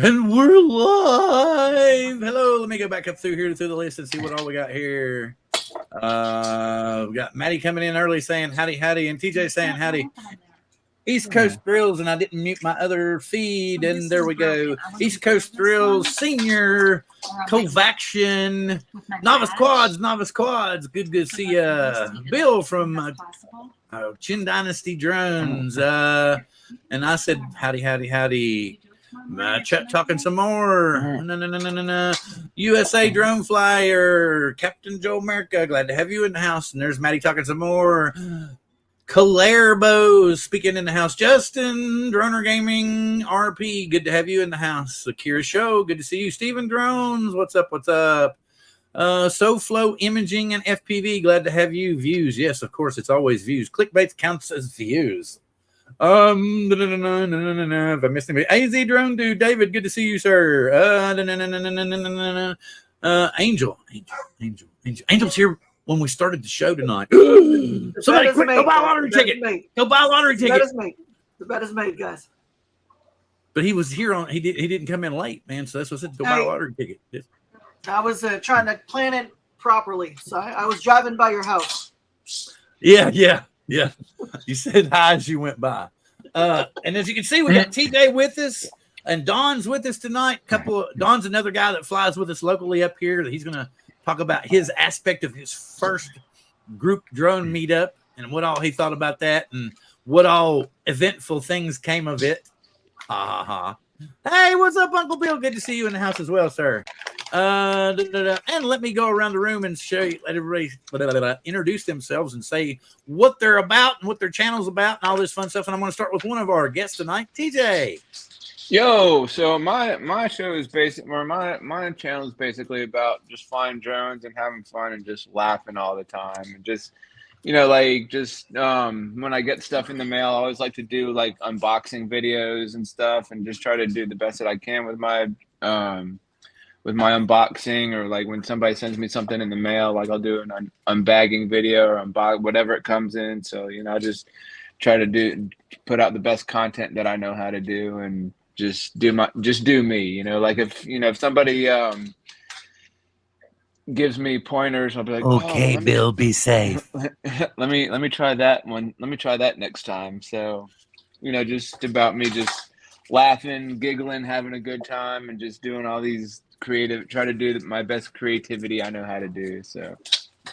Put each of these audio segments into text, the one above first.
And we're live. Hello. Let me go back up through the list and see what all we got here. We got Maddie coming in early saying howdy, howdy, and TJ saying howdy. East Coast Thrills, and I didn't mute my other feed, and there we go. East Coast Thrills, Senior, Kovaction, Novice Quads. Good to see Bill from Chin Dynasty Drones. And I said howdy. Chat talking some more. No. USA Drone Flyer, Captain Joe America, glad to have you in the house. And there's Maddie talking some more. Calerbo speaking in the house. Justin, Droner Gaming, RP, good to have you in the house. Akira Show, good to see you. Steven Drones, what's up? SoFlow Imaging and FPV, glad to have you. Views, yes, of course, it's always views. Clickbait counts as views. If I missed anybody, AZ Drone Dude, David, good to see you, sir. Angel's here when we started the show tonight. Somebody quick, go buy a lottery ticket. Go buy a lottery ticket. The bet is made, guys. But he was here he didn't come in late, man. So that's what I said. Go buy a lottery ticket. Yes. I was trying to plan it properly. So I was driving by your house. Yeah. You said hi as you went by. And as you can see, we got TJ with us, and Don's with us tonight. Don's another guy that flies with us locally up here. He's going to talk about his aspect of his first group drone meetup and what all he thought about that and what all eventful things came of it. Hey, what's up, Uncle Bill? Good to see you in the house as well, sir. And let me go around the room and let everybody introduce themselves and say what they're about and what their channel's about and all this fun stuff. And I'm going to start with one of our guests tonight, TJ. Yo, so my show is my channel is basically about just flying drones and having fun and just laughing all the time and just when I get stuff in the mail, I always like to do like unboxing videos and stuff and just try to do the best that I can with my unboxing, or like when somebody sends me something in the mail, like I'll do an unbagging video or whatever it comes in. So, I just try to put out the best content that I know how to do and just do me, like if somebody gives me pointers, I'll be like, okay, Bill, be safe. let me try that one. Let me try that next time. So, just about me just laughing, giggling, having a good time, and just doing all these try to do my best creativity I know how to do. So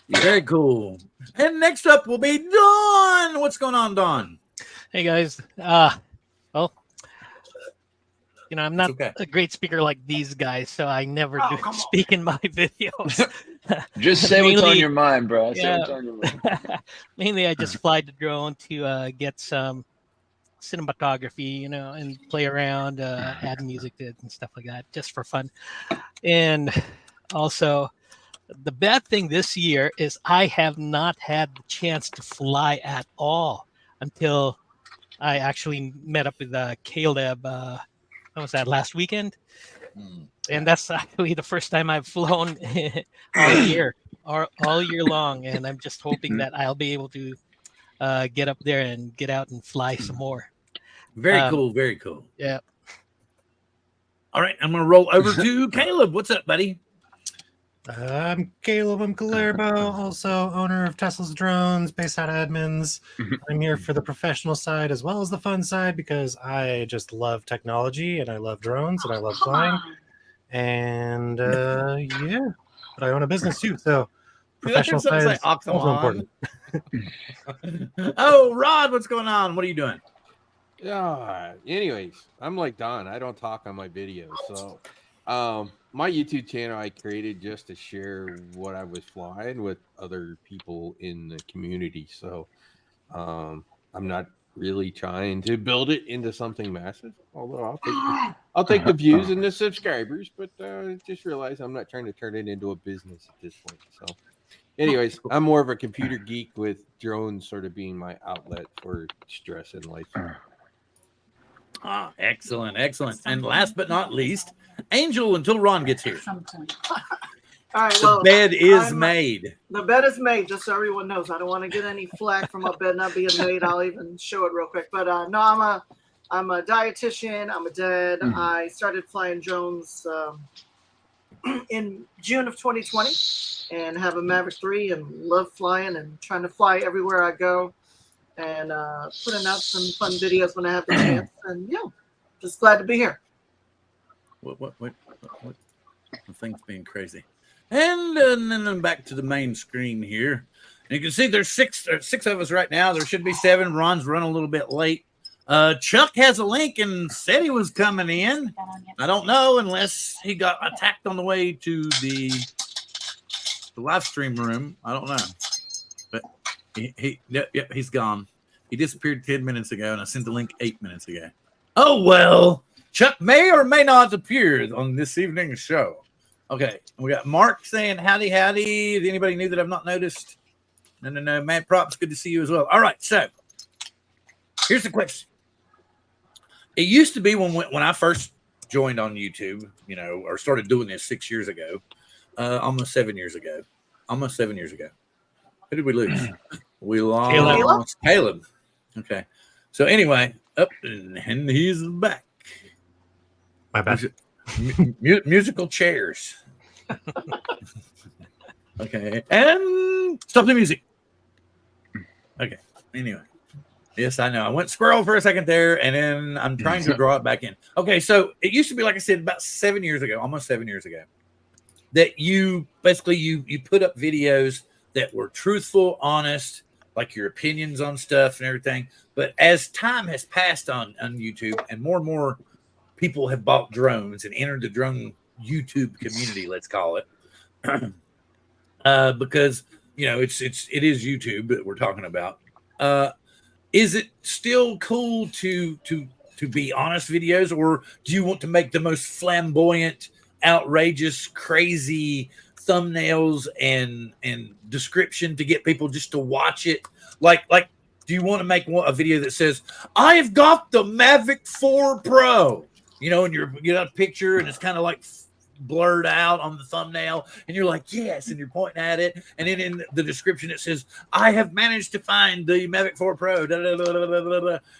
yeah. Very cool. And next up will be Don. What's going on, Don? Hey guys. I'm not a great speaker like these guys, so I never do speak in my videos. Just say what's on your mind, bro. Say what's on your mind. Mainly, I just fly the drone to get some cinematography, and play around, add music to it and stuff like that, just for fun. And also, the bad thing this year is I have not had the chance to fly at all until I actually met up with Caleb. What was that, last weekend? And that's actually the first time I've flown all year long. And I'm just hoping that I'll be able to get up there and get out and fly some more. Very cool. Very cool. Yeah. All right. I'm going to roll over to Caleb. What's up, buddy? I'm Caleb. I'm Calerbo, also owner of Tesla's Drones, based out of Edmonds. I'm here for the professional side as well as the fun side because I just love technology and I love drones and I love flying. And yeah, but I own a business too, so professional side is also important. Oh, Rod, what's going on? What are you doing? Anyways, I'm like Don. I don't talk on my videos, so my YouTube channel I created just to share what I was flying with other people in the community. So I'm not really trying to build it into something massive, although I'll take the views and the subscribers, but just realize I'm not trying to turn it into a business at this point. So anyways, I'm more of a computer geek with drones sort of being my outlet for stress in life. Excellent. And last but not least, Angel, until Ron gets here. All right, well, the bed is made. The bed is made, just so everyone knows. I don't want to get any flack from my bed not being made. I'll even show it real quick. But no, I'm a I'm a dietitian. I'm a dad. I started flying drones in June of 2020 and have a Maverick 3 and love flying and trying to fly everywhere I go and putting out some fun videos when I have the chance. And yeah, just glad to be here. What? The thing's being crazy. And then back to the main screen here. And you can see there's six of us right now. There should be 7. Ron's run a little bit late. Chuck has a link and said he was coming in. I don't know unless he got attacked on the way to the live stream room. I don't know. But he's gone. He disappeared 10 minutes ago, and I sent the link 8 minutes ago. Oh, well. Chuck may or may not appear on this evening's show. Okay, we got Mark saying howdy. Is anybody new that I've not noticed? No. Matt Props, good to see you as well. All right, so here's the question. It used to be when I first joined on YouTube, or started doing this 6 years ago, almost 7 years ago. Who did we lose? We lost Caleb. Okay, so anyway, and he's back. My bad. Musical chairs. Okay, and stop the music. Okay, anyway. Yes, I know. I went squirrel for a second there, and then I'm trying to draw it back in. Okay, so it used to be, like I said, about 7 years ago, almost 7 years ago, that you basically you put up videos that were truthful, honest, like your opinions on stuff and everything. But as time has passed on YouTube, and more people have bought drones and entered the drone YouTube community, let's call it, because it is YouTube that we're talking about. Is it still cool to be honest videos, or do you want to make the most flamboyant, outrageous, crazy thumbnails and description to get people just to watch it? Like, do you want to make a video that says, "I've got the Mavic 4 Pro," and you got a picture and it's kind of like blurred out on the thumbnail, and you're like, yes, and you're pointing at it, and then in the description it says, "I have managed to find the Mavic 4 Pro,"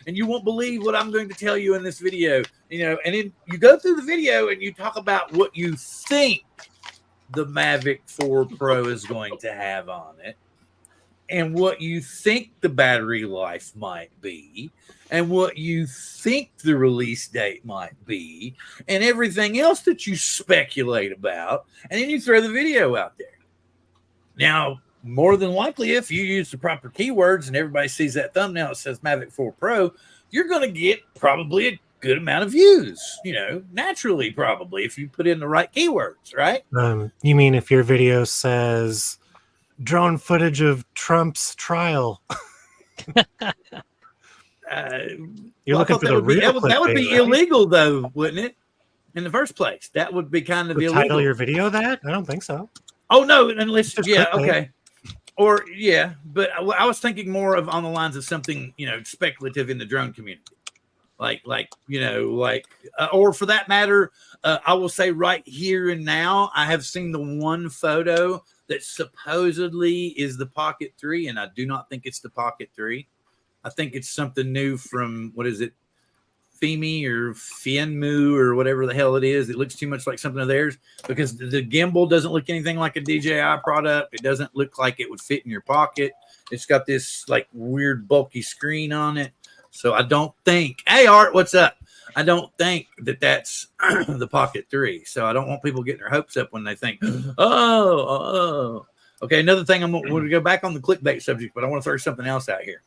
and you won't believe what I'm going to tell you in this video, and then you go through the video and you talk about what you think the Mavic 4 Pro is going to have on it, and what you think the battery life might be, and what you think the release date might be, and everything else that you speculate about, and then you throw the video out there. Now, more than likely, if you use the proper keywords and everybody sees that thumbnail that says Mavic 4 Pro, you're going to get probably a good amount of views, naturally, probably, if you put in the right keywords, right? You mean if your video says drone footage of Trump's trial? You're looking for the real that would be illegal, though, wouldn't it? In the first place, that would be kind of illegal. Title your video that? I don't think so. Oh no, unless okay, or but I was thinking more of on the lines of something speculative in the drone community, like or for that matter, I will say right here and now, I have seen the one photo that supposedly is the Pocket 3, and I do not think it's the Pocket 3. I think it's something new from, what is it, Femi or Fienmu or whatever the hell it is. It looks too much like something of theirs, because the gimbal doesn't look anything like a DJI product. It doesn't look like it would fit in your pocket. It's got this like weird bulky screen on it. So I don't think, hey Art, what's up? I don't think that that's the Pocket 3. So I don't want people getting their hopes up when they think, oh. Okay, another thing, I'm going to go back on the clickbait subject, but I want to throw something else out here.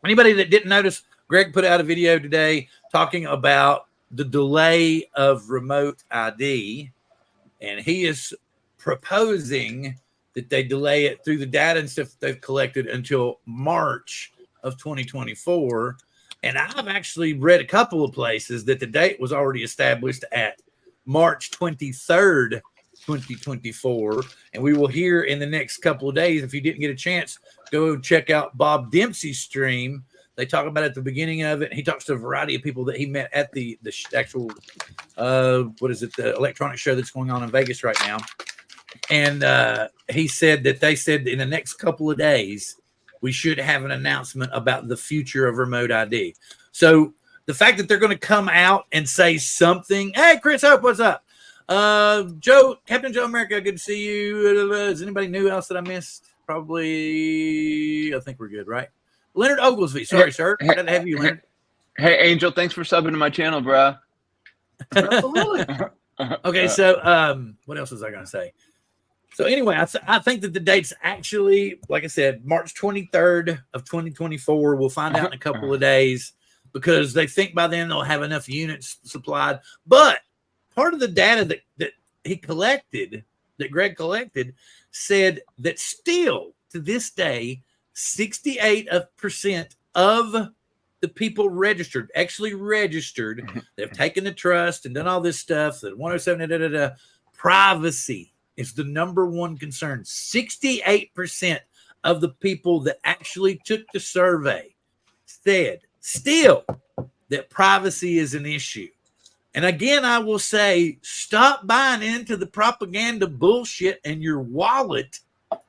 Anybody that didn't notice, Greg put out a video today talking about the delay of remote ID, and he is proposing that they delay it through the data and stuff they've collected until March of 2024. And I've actually read a couple of places that the date was already established at March 23rd, 2024. And we will hear in the next couple of days. If you didn't get a chance, go check out Bob Dempsey's stream. They talk about it at the beginning of it. He talks to a variety of people that he met at the actual, the electronic show that's going on in Vegas right now. And he said that they said in the next couple of days, we should have an announcement about the future of remote ID. So the fact that they're going to come out and say something. Hey, Chris Hope, what's up? Joe, Captain Joe America, good to see you. Is anybody new else that I missed? Probably. I think we're good, right? Leonard Oglesby. Sorry, sir. Glad to have you, Leonard. Hey, Angel, thanks for subbing to my channel, bro. Absolutely. Okay, so what else was I going to say? So anyway, I think that the date's actually, like I said, March 23rd of 2024. We'll find out in a couple of days because they think by then they'll have enough units supplied. But part of the data that he collected, that Greg collected, said that still to this day, 68% of the people actually registered, they've taken the trust and done all this stuff, that 107, privacy is the number one concern. 68% of the people that actually took the survey said still that privacy is an issue. And again, I will say, stop buying into the propaganda bullshit and your wallet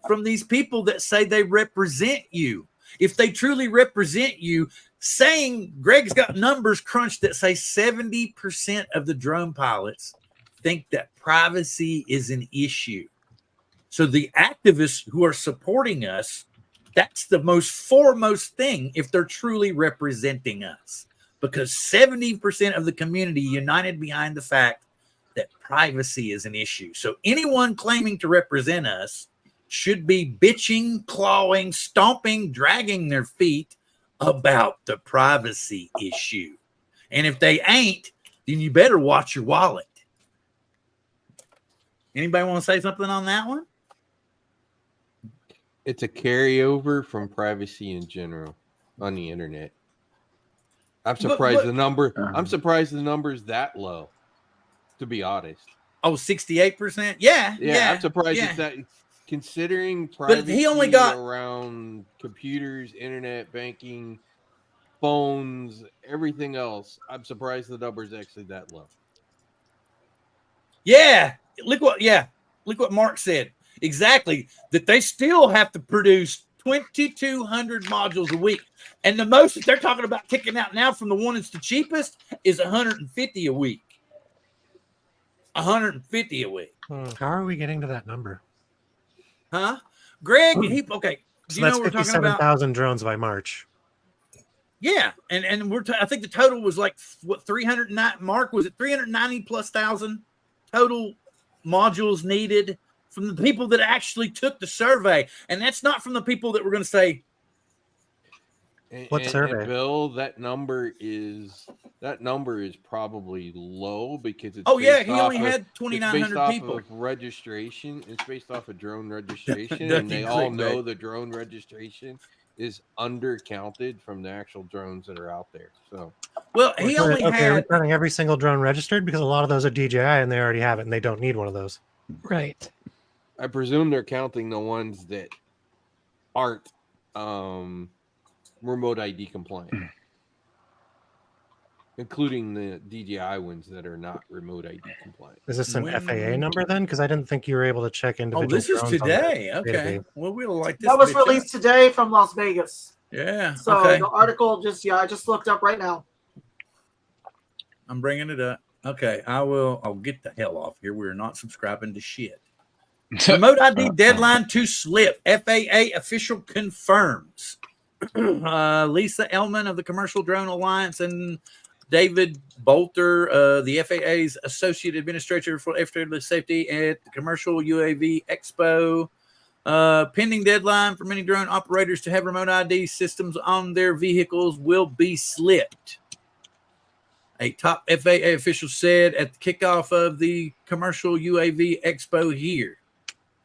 from these people that say they represent you. If they truly represent you, saying Greg's got numbers crunched that say 70% of the drone pilots think that privacy is an issue. So the activists who are supporting us, that's the most foremost thing if they're truly representing us. Because 70% of the community united behind the fact that privacy is an issue. So anyone claiming to represent us should be bitching, clawing, stomping, dragging their feet about the privacy issue. And if they ain't, then you better watch your wallet. Anybody want to say something on that one? It's a carryover from privacy in general on the internet. I'm surprised the number. I'm surprised the number's that low. To be honest. Oh, 68%. Yeah. I'm surprised it's that. Considering privacy but he only got around computers, internet banking, phones, everything else, I'm surprised the number is actually that low. Yeah. Look what Mark said. Exactly. That they still have to produce 2,200 modules a week. And the most that they're talking about kicking out now from the one that's the cheapest is 150 a week. 150 a week. How are we getting to that number? Huh? Greg, okay. So that's 57,000 drones by March. Yeah, and I think the total was like what 309. Mark, was it 390 plus thousand total modules needed from the people that actually took the survey, and that's not from the people that were going to say. What survey? And Bill, that number is probably low because it's he only had 2,900 people. Of registration. It's based off of drone registration, and they all know the drone registration is undercounted from the actual drones that are out there. So, well, he only had running every single drone registered because a lot of those are DJI and they already have it and they don't need one of those. Right. I presume they're counting the ones that aren't remote ID compliant, including the DJI ones that are not remote ID compliant. Is this an FAA number then? Because I didn't think you were able to check individual. Oh, this is today. Okay. Well, we'll like this. That was released today from Las Vegas. Yeah. So okay. the article I just looked up right now. I'm bringing it up. Okay. I'll get the hell off here. We're not subscribing to shit. Remote ID deadline to slip. FAA official confirms. Lisa Ellman of the Commercial Drone Alliance and David Bolter, the FAA's Associate Administrator for Air Safety at the Commercial UAV Expo. Pending deadline for many drone operators to have remote ID systems on their vehicles will be slipped. A top FAA official said at the kickoff of the Commercial UAV Expo here.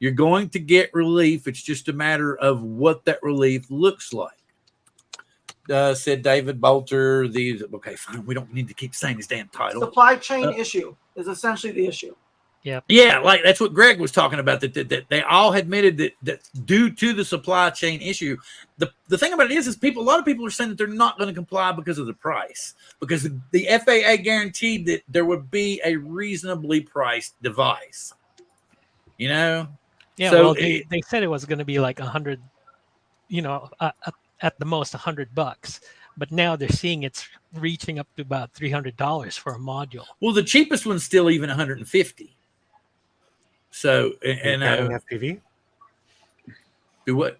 You're going to get relief. It's just a matter of what that relief looks like. Said David Bolter. Okay, fine. We don't need to keep saying his damn title. Supply chain issue is essentially the issue. Yeah, like that's what Greg was talking about. That they all admitted that due to the supply chain issue, the thing about it is a lot of people are saying that they're not going to comply because of the price, because the FAA guaranteed that there would be a reasonably priced device. You know. Yeah, so well, they said it was going to be like 100, at the most $100, but now they're seeing it's reaching up to about $300 for a module. Well, the cheapest one's still even 150. So, Are you and counting FPV? do what?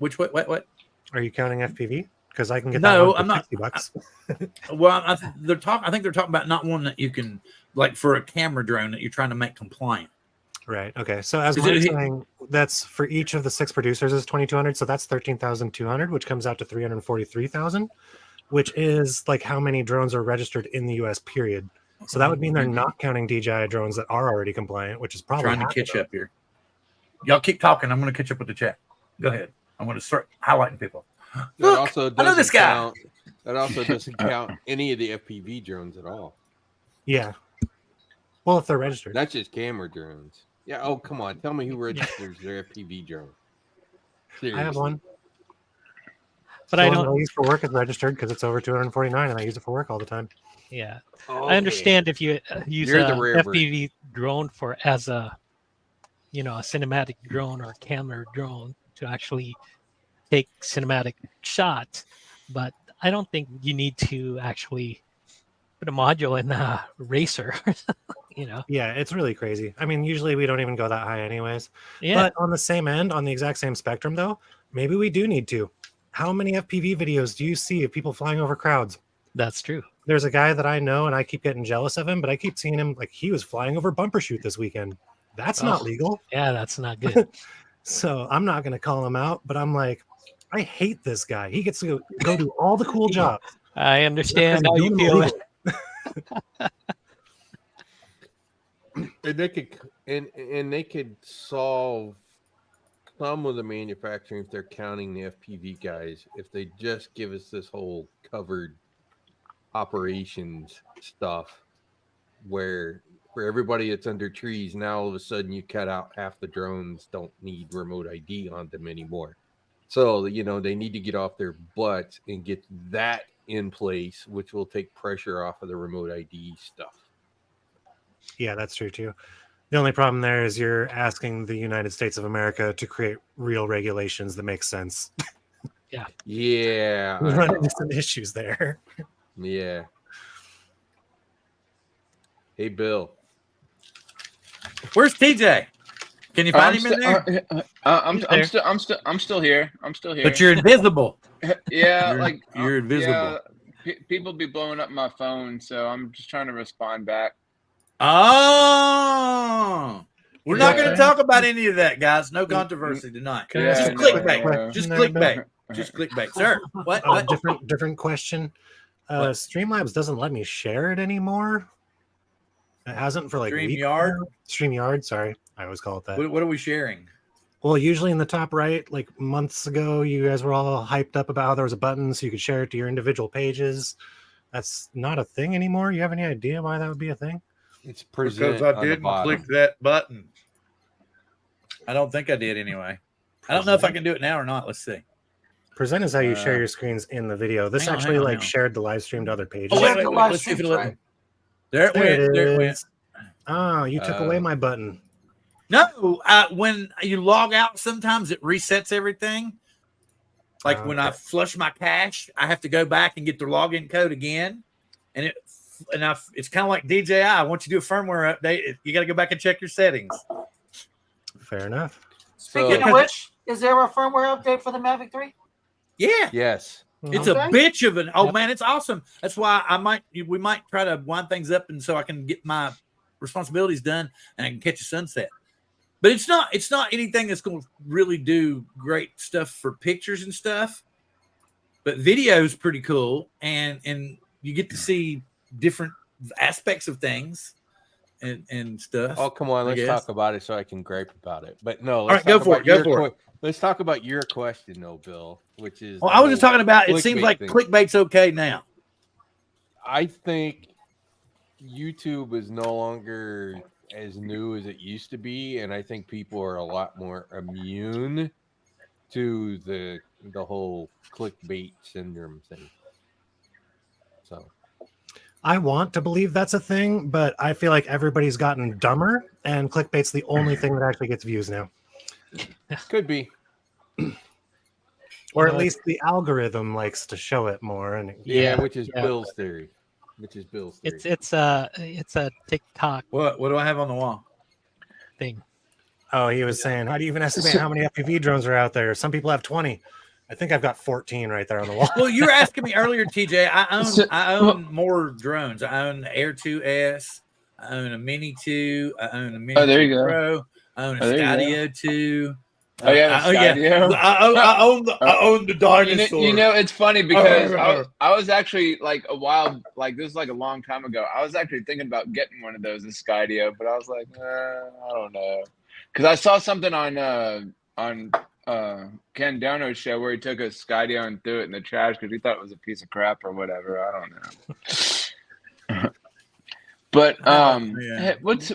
Are you counting FPV? Because I can get No, that one I'm for not. $60. Well, I think they're talking about not one that you can, like, for a camera drone that you're trying to make compliant. Right. Okay. So as Is Mark's it- saying, that's for each of the 6 producers is 2,200. So that's 13,200, which comes out to 343,000, which is like how many drones are registered in the U.S. period. So that would mean they're not counting DJI drones that are already compliant, which is probably Trying to half of catch them. up here. Y'all keep talking. I'm going to catch up with the chat. Go ahead. I'm going to start highlighting people. That Look, also I know this doesn't guy. count. That also doesn't count any of the FPV drones at all. Yeah. Well, if they're registered. That's just camera drones. Yeah. Oh, come on. Tell me who registers their FPV drone. I have one. But The I one don't. that I use for work is registered because it's over 249, and I use it for work all the time. Yeah, Okay. I understand if you use You're a the rare bird. FPV drone for as a, a cinematic drone or camera drone to actually take cinematic shots, but I don't think you need to actually put a module in a racer. Yeah, it's really crazy. I mean, usually we don't even go that high anyways. Yeah, But on the same end, on the exact same spectrum, though, maybe we do need to. How many FPV videos do you see of people flying over crowds? that's true. There's a guy that I know, and I keep getting jealous of him, but I keep seeing him like he was flying over bumper shoot this weekend. That's not Oh. legal. Yeah, that's not good. So I'm not going to call him out, but I'm like, I hate this guy. He gets to go do all the cool jobs. I understand how Doing you them feel. illegally. And they could and they could solve some of the manufacturing if they're counting the FPV guys. If they just give us this whole covered operations stuff, where for everybody that's under trees, now all of a sudden you cut out half the drones don't need remote ID on them anymore. So they need to get off their butts and get that in place, which will take pressure off of the remote ID stuff. Yeah, that's true too. The only problem there is you're asking the United States of America to create real regulations that make sense. Yeah, We run into some issues there. yeah. Hey, Bill. Where's TJ? Can you find him in there? I'm still here. But you're invisible. Yeah, you're invisible. Yeah, people be blowing up my phone, so I'm just trying to respond back. Oh, we're not going to Okay. talk about any of that, guys. No controversy tonight. Can I Yeah, ask Just a no, clickbait. no. Just There, clickbait. Just clickbait, sir. What? Oh, What? different question. What? Streamlabs doesn't let me share it anymore. It hasn't for like weeks StreamYard? now. StreamYard, sorry. I always call it that. What are we sharing? Well, usually in the top right, like months ago, you guys were all hyped up about how there was a button so you could share it to your individual pages. That's not a thing anymore. You have any idea why that would be a thing? It's present on the bottom. that button. I don't think I did anyway. I don't know if I can do it now or not. Let's see. Present is how you share your screens in the video. This hang on, actually hang on, like hang on. shared the live stream to other pages. Oh, Check wait, the wait, live let's see if streams, it'll let right? me. There it went. There it went. is. Oh, you took away my button. No, when you log out, sometimes it resets everything. Like when I flush my cache, I have to go back and get the login code again, and it's kind of like DJI. Once you do a firmware update, you got to go back and check your settings. Fair enough. Speaking So- of which, is there a firmware update for the Mavic 3? Yeah, Yes. it's Okay. a bitch of an. Oh Yep. man, it's awesome. That's why we might try to wind things up, and so I can get my responsibilities done and I can catch a sunset. But it's not anything that's going to really do great stuff for pictures and stuff. But video is pretty cool, and you get to see different aspects of things and stuff. Oh, come on. I Let's guess. talk about it so I can gripe about it. But no, right, go for it, go for it. Let's talk about your question, though, Bill, which is. Well, I was just talking about. It seems clickbait like thing. clickbait's okay now. I think YouTube is no longer as new as it used to be, and I think people are a lot more immune to the whole clickbait syndrome thing. So I want to believe that's a thing, but I feel like everybody's gotten dumber, and clickbait's the only thing that actually gets views now. could be. Or You at know, least the algorithm likes to show it more. And Yeah, Yeah, which is yeah. Bill's theory. it's a TikTok What do I have on the wall? thing. oh, he was saying, how do you even estimate how many FPV drones are out there? Some people have 20. I think I've got 14 right there on the wall. Well, you were asking me earlier, TJ. I So- own more drones. I own the Air 2S. I own a Mini 2. I own a Mini there 2 you go. Pro. I own a Oh, there you go. Skydio 2. Oh, yeah, the Skydio? I own the dinosaur. You know, it's funny because I was actually like this is like a long time ago. I was actually thinking about getting one of those, a Skydio, but I was like, I don't know, because I saw something on Ken Dono's show where he took a Skydio and threw it in the trash because he thought it was a piece of crap or whatever. I don't know. But yeah. what's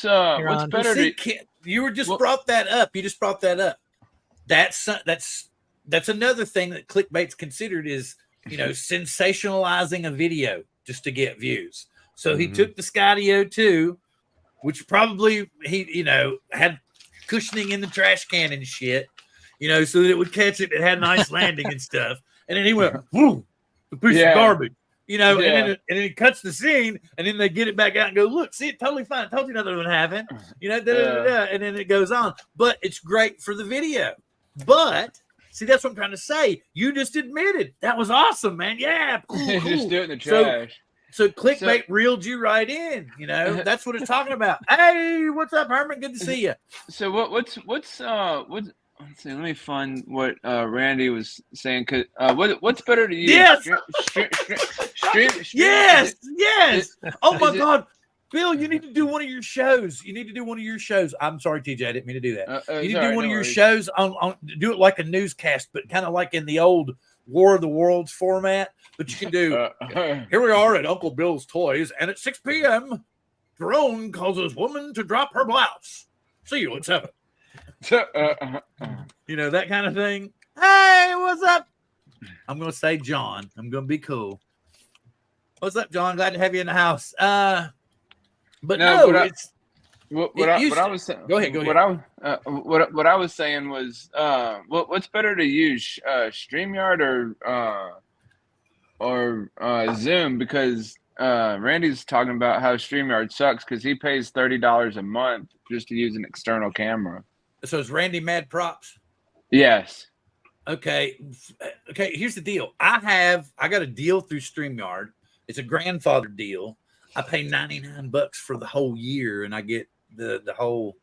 on. better See, to you were just Well- brought that up. You just brought that up. That's another thing that Clickbait's considered is, sensationalizing a video just to get views. So he took the Skydio 2, which probably he had cushioning in the trash can and shit, so that it would catch it. It had a nice landing and stuff. And then he went, whoo, a piece of garbage. And then it cuts the scene, and then they get it back out and go, look, see, it totally fine. I told you nothing would happen. And then it goes on. But it's great for the video. But see, that's what I'm trying to say. You just admitted that was awesome, man. Yeah, cool. just do it in the trash? So Clickbait reeled you right in. That's what it's talking about. Hey, what's up, Herman? Good to see you. So what's let's see. Let me find what Randy was saying. Cause what's better to use? Yes. Stream. Yes. Oh my is it- God, Bill, you need to do one of your shows. I'm sorry, TJ, I didn't mean to do that. You need to do one of your shows on do it like a newscast, but kind of like in the old War of the Worlds format. But you can do. Here we are at Uncle Bill's Toys, and at 6 p.m., drone causes woman to drop her blouse. See you at 7. That kind of thing. Hey, what's up? I'm gonna say John. I'm gonna be cool. What's up, John? Glad to have you in the house. But it's what I was saying. Go ahead. What I was saying was, what's better to use, StreamYard or Zoom? Because Randy's talking about how StreamYard sucks because he pays $30 a month just to use an external camera. So is Randy mad props? Yes. Okay. Here's the deal. I got a deal through StreamYard. It's a grandfather deal. I pay $99 for the whole year, and I get the whole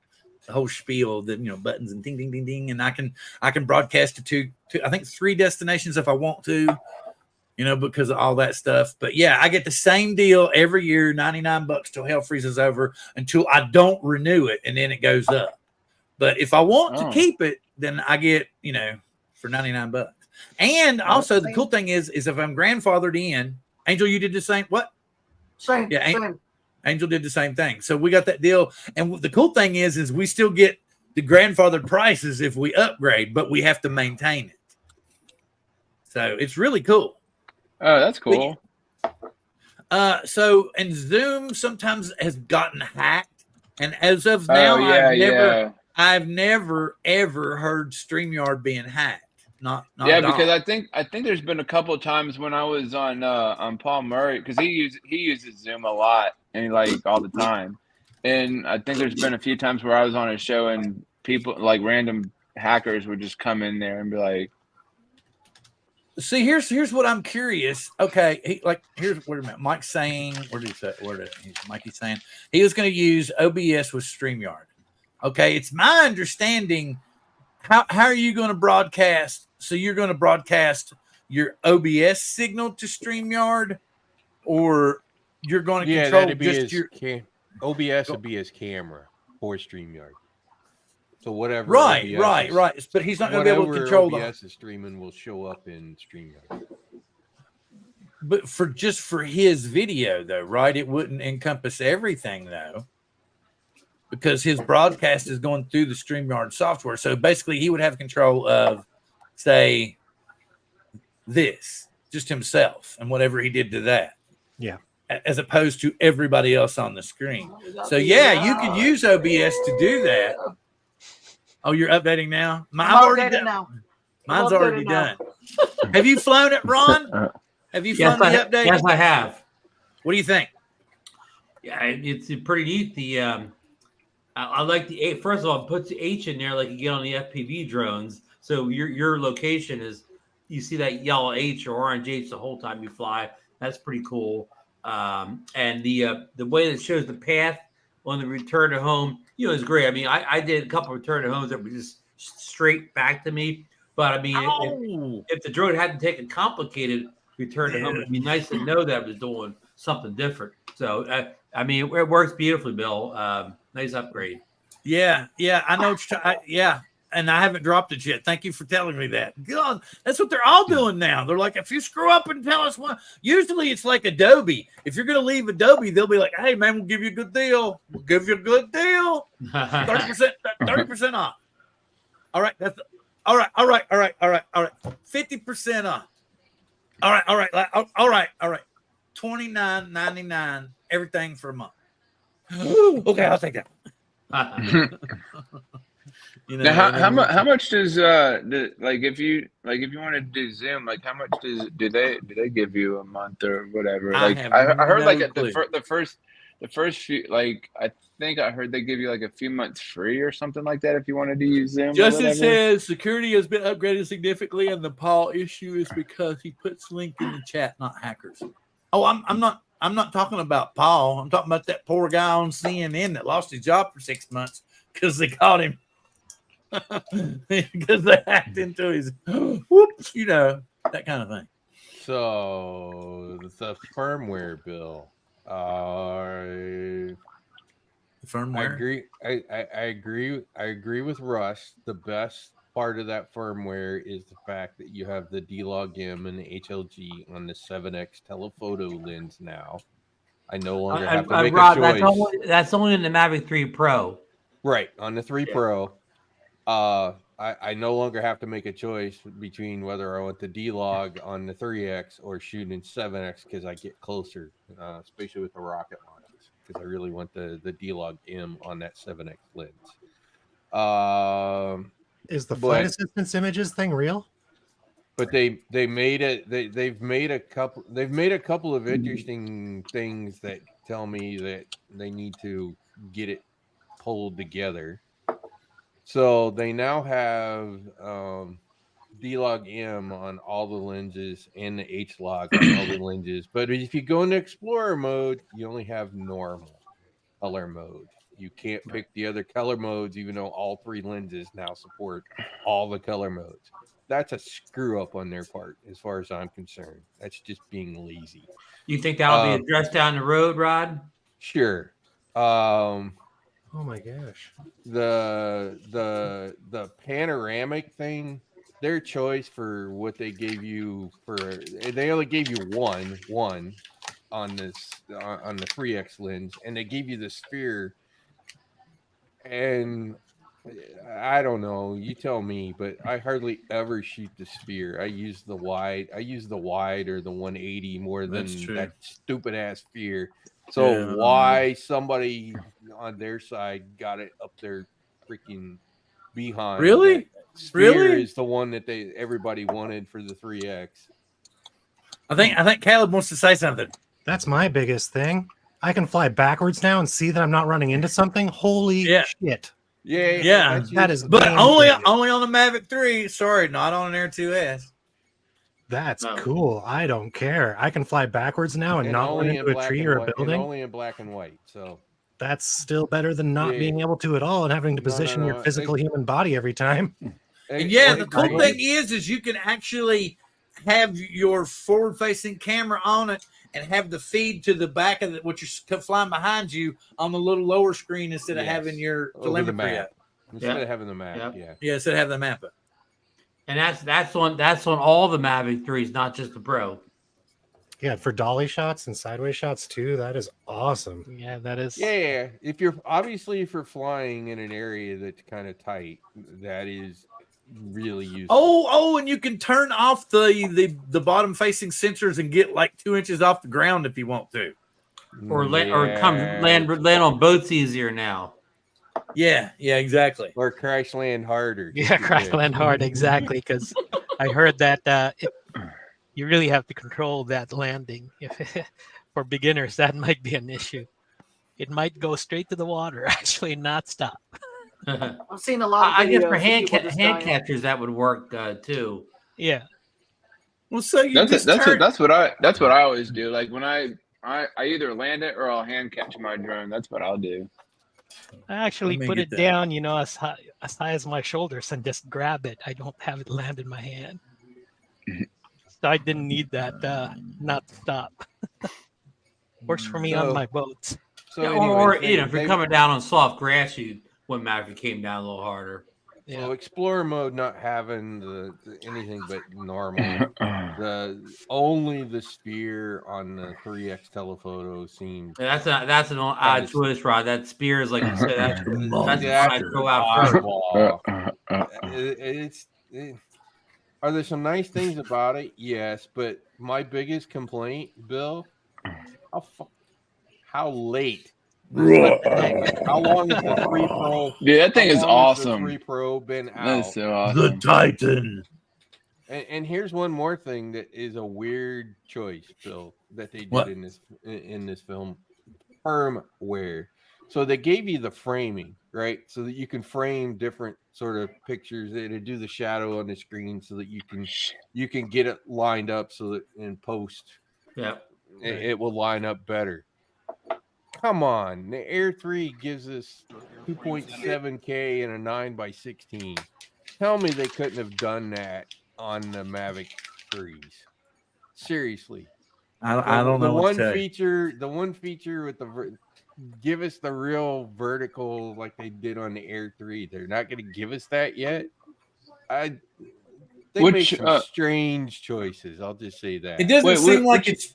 spiel, the buttons and ding ding ding ding, and I can broadcast to I think 3 destinations if I want to, because of all that stuff. But yeah, I get the same deal every year, $99 till hell freezes over until I don't renew it, and then it goes up. But if I want to keep it, then I get, for $99. And also the cool thing is if I'm grandfathered in, Angel, you did the same. What? Same. Yeah, Same. Angel did the same thing. So we got that deal. And the cool thing is we still get the grandfathered prices if we upgrade, but we have to maintain it. So it's really cool. Oh, that's cool. And Zoom sometimes has gotten hacked. And as of now, I've never ever heard StreamYard being hacked. Not because I think there's been a couple of times when I was on Paul Murray, because he uses Zoom a lot and like all the time, and I think there's been a few times where I was on a show and people like random hackers would just come in there and be like, see, here's what I'm curious. Okay, here's what Mike's saying. Mikey's saying he was going to use OBS with StreamYard. Okay, it's my understanding. How are you going to broadcast? So you're going to broadcast your OBS signal to StreamYard, or you're going to control just your OBS would be his camera for StreamYard. So whatever. Right. But he's not going to be able to control OBS is streaming will show up in StreamYard. But for his video though, right? It wouldn't encompass everything though, because his broadcast is going through the StreamYard software. So basically, he would have control of, say, this, just himself and whatever he did to that. Yeah. As opposed to everybody else on the screen. So yeah, you could use OBS to do that. Oh, you're updating now? I'm updating now. Mine's I'll update already it now. done. Have you flown it, Ron? Have you flown the update? Yes, I have. What do you think? Yeah, it's pretty neat. I like the H. First of all, it puts the H in there like you get on the FPV drones. So your location is, you see that yellow H or orange H the whole time you fly. That's pretty cool. And the way that it shows the path on the return to home, is great. I mean, I did a couple of return to homes that were just straight back to me. But I mean, if the drone hadn't taken complicated return to home, it'd be nice to know that it was doing something different. So I mean, it works beautifully, Bill. Nice upgrade. Yeah, I know. Yeah, and I haven't dropped it yet. Thank you for telling me that. God, that's what they're all doing now. They're like, if you screw up and tell us what. Usually it's like Adobe. If you're going to leave Adobe, they'll be like, hey, man, we'll give you a good deal. We'll give you a good deal. 30% off. All right. All right. 50% off. All right. $29.99, everything for a month. Okay, I'll take that. Now, how much does if you want to do Zoom, like how much do they give you a month or whatever? I Like have I heard no like clue. the first few, like I think I heard they give you like a few months free or something like that if you wanted to use Zoom. Justin says security has been upgraded significantly, and the Paul issue is because he puts link in the chat, not hackers. Oh, I'm not talking about Paul. I'm talking about that poor guy on CNN that lost his job for 6 months because they caught him because they hacked into his whoops, that kind of thing. So the firmware bill. The firmware. I agree with Russ. The best part of that firmware is the fact that you have the D-Log M and the HLG on the 7X telephoto lens now. I no longer have to make Rod, a choice. That's only in the Mavic 3 Pro. Right, on the 3 Pro. I no longer have to make a choice between whether I want the D-Log on the 3X or shoot in 7X because I get closer, especially with the rocket launches, because I really want the D-Log M on that 7X lens. Is the flight assistance images thing real? But they've made a couple of interesting things that tell me that they need to get it pulled together. So they now have D-Log M on all the lenses and the H-Log on all the lenses. But if you go into Explorer mode, you only have normal color mode. You can't pick the other color modes, even though all 3 lenses now support all the color modes. That's a screw up on their part, as far as I'm concerned. That's just being lazy. You think that'll be addressed down the road, Rod? Sure. Oh my gosh. The panoramic thing, their choice for what they gave you they only gave you one on the 3X lens, and they gave you the sphere. And I don't know, you tell me, but I hardly ever shoot the sphere. I use the wide or the 180 more than that stupid ass sphere. So why somebody on their side got it up their freaking behind? Really? Sphere is the one that everybody wanted for the 3X. I think Caleb wants to say something. That's my biggest thing. I can fly backwards now and see that I'm not running into something. Holy shit. Yeah. That is but only on the Mavic 3. Sorry, not on an Air 2S. That's cool. I don't care. I can fly backwards now and not run into a tree or a building. Only in black and white. So that's still better than not being able to at all and having to position your physical human body every time. And the cool thing is you can actually have your forward-facing camera on it and have the feed to the back of what you're flying behind you on the little lower screen instead of having your telemetry up. Instead of having the map, instead of having the map up. And that's on all the Mavic 3s, not just the Pro. Yeah, for dolly shots and sideways shots too. That is awesome. Yeah, that is. Yeah, if you're flying in an area that's kind of tight, that is really useful. And you can turn off the bottom facing sensors and get like 2 inches off the ground if you want to, or land on boats easier now. Yeah, exactly. Or crash land harder. Yeah, crash land hard, exactly. Because I heard that you really have to control that landing. If for beginners, that might be an issue. It might go straight to the water, actually, not stop. I've seen a lot of I guess videos for of people just hand dying. catchers that would work too. Yeah. Well, so you That's just turn. that's what I always do. Like when I either land it or I'll hand catch my drone. That's what I'll do. I actually Let me put get it that. down, as high as my shoulders and just grab it. I don't have it land in my hand. So I didn't need that not to stop. Works for me on So- my boats. So, Yeah, anyways, or they- if you're they- coming down on soft grass, you wouldn't matter if you came down a little harder. Yeah. Well, Explorer mode not having the anything but normal. Only the sphere on the 3x telephoto seems. That's an odd is- choice, Rod. That spear is like you said. That's the one That's I'd throw out first. Oddball. Are there some nice things about it? Yes, but my biggest complaint, Bill, how late? How long has the 3 Pro? Dude, that thing is awesome. 3 Pro been out? That's so awesome. Titan. And here's one more thing that is a weird choice, Bill, that they did What? in this film. Firmware. So they gave you the framing, right? So that you can frame different sort of pictures. It'll do the shadow on the screen so that you can get it lined up so that in post Yeah. it will line up better. Come on, the Air 3 gives us 2.7K and a 9x16. Tell me they couldn't have done that on the Mavic 3s. Seriously. I don't know what to tell you. The one feature with give us the real vertical like they did on the Air 3. They're not going to give us that yet. They make some strange choices. I'll just say that. It doesn't seem like it's.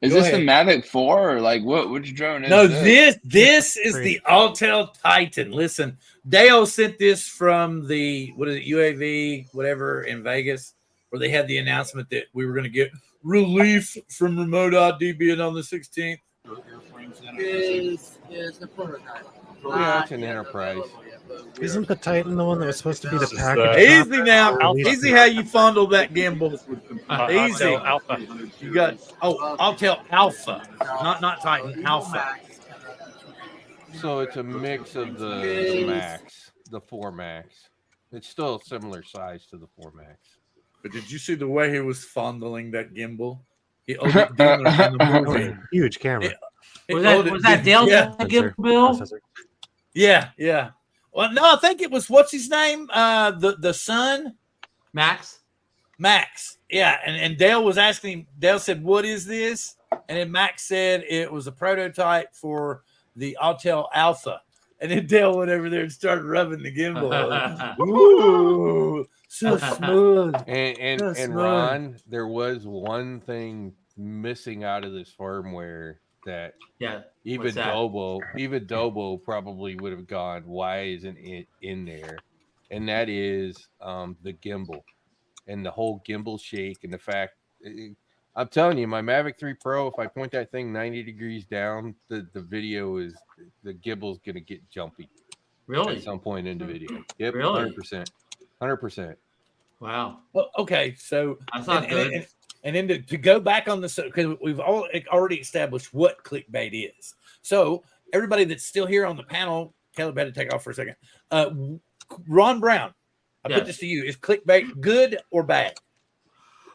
Is Go this ahead. the Mavic 4 or like which drone is No, this? this is the Untitled Titan. Listen, Dale sent this from the UAV whatever in Vegas, where they had the announcement that we were going to get relief from remote ID being on the 16th. Is the prototype. Yeah, it's an Enterprise. Isn't the Titan the one that was supposed to be the package? Easy now, Alpha. easy how you fondle that gimbal. Easy. Alpha. You got I'll tell Alpha, not Titan, Alpha. So it's a mix of the Max, the 4 Max. It's still a similar size to the 4 Max. But did you see the way he was fondling that gimbal? He owed it dinner in the movie. Huge camera. Was that Dale Yeah. Gill Bill? Processor. Yeah. Well, no, I think it was what's his name? The son, Max? Max. Yeah, and Dale was asking him. Dale said, "What is this?" And then Max said it was a prototype for the Autel Alpha. And then Dale went over there and started rubbing the gimbal. Ooh, so smooth. And That's Ron, there was one thing missing out of this firmware that Yeah. even What's that? Dobo probably would have gone, why isn't it in there? And that is the gimbal and the whole gimbal shake and the fact I'm telling you, my Mavic 3 Pro, if I point that thing 90 degrees down, the video is the gimbal's gonna get jumpy Really? at some point in the video. Yep, Really? 100%. Wow. Well, okay, so That's not good. And then to go back on this, because we've already established what clickbait is. So everybody that's still here on the panel, Caleb had to take off for a second. Ron Brown, I put Yes. this to you: is clickbait good or bad?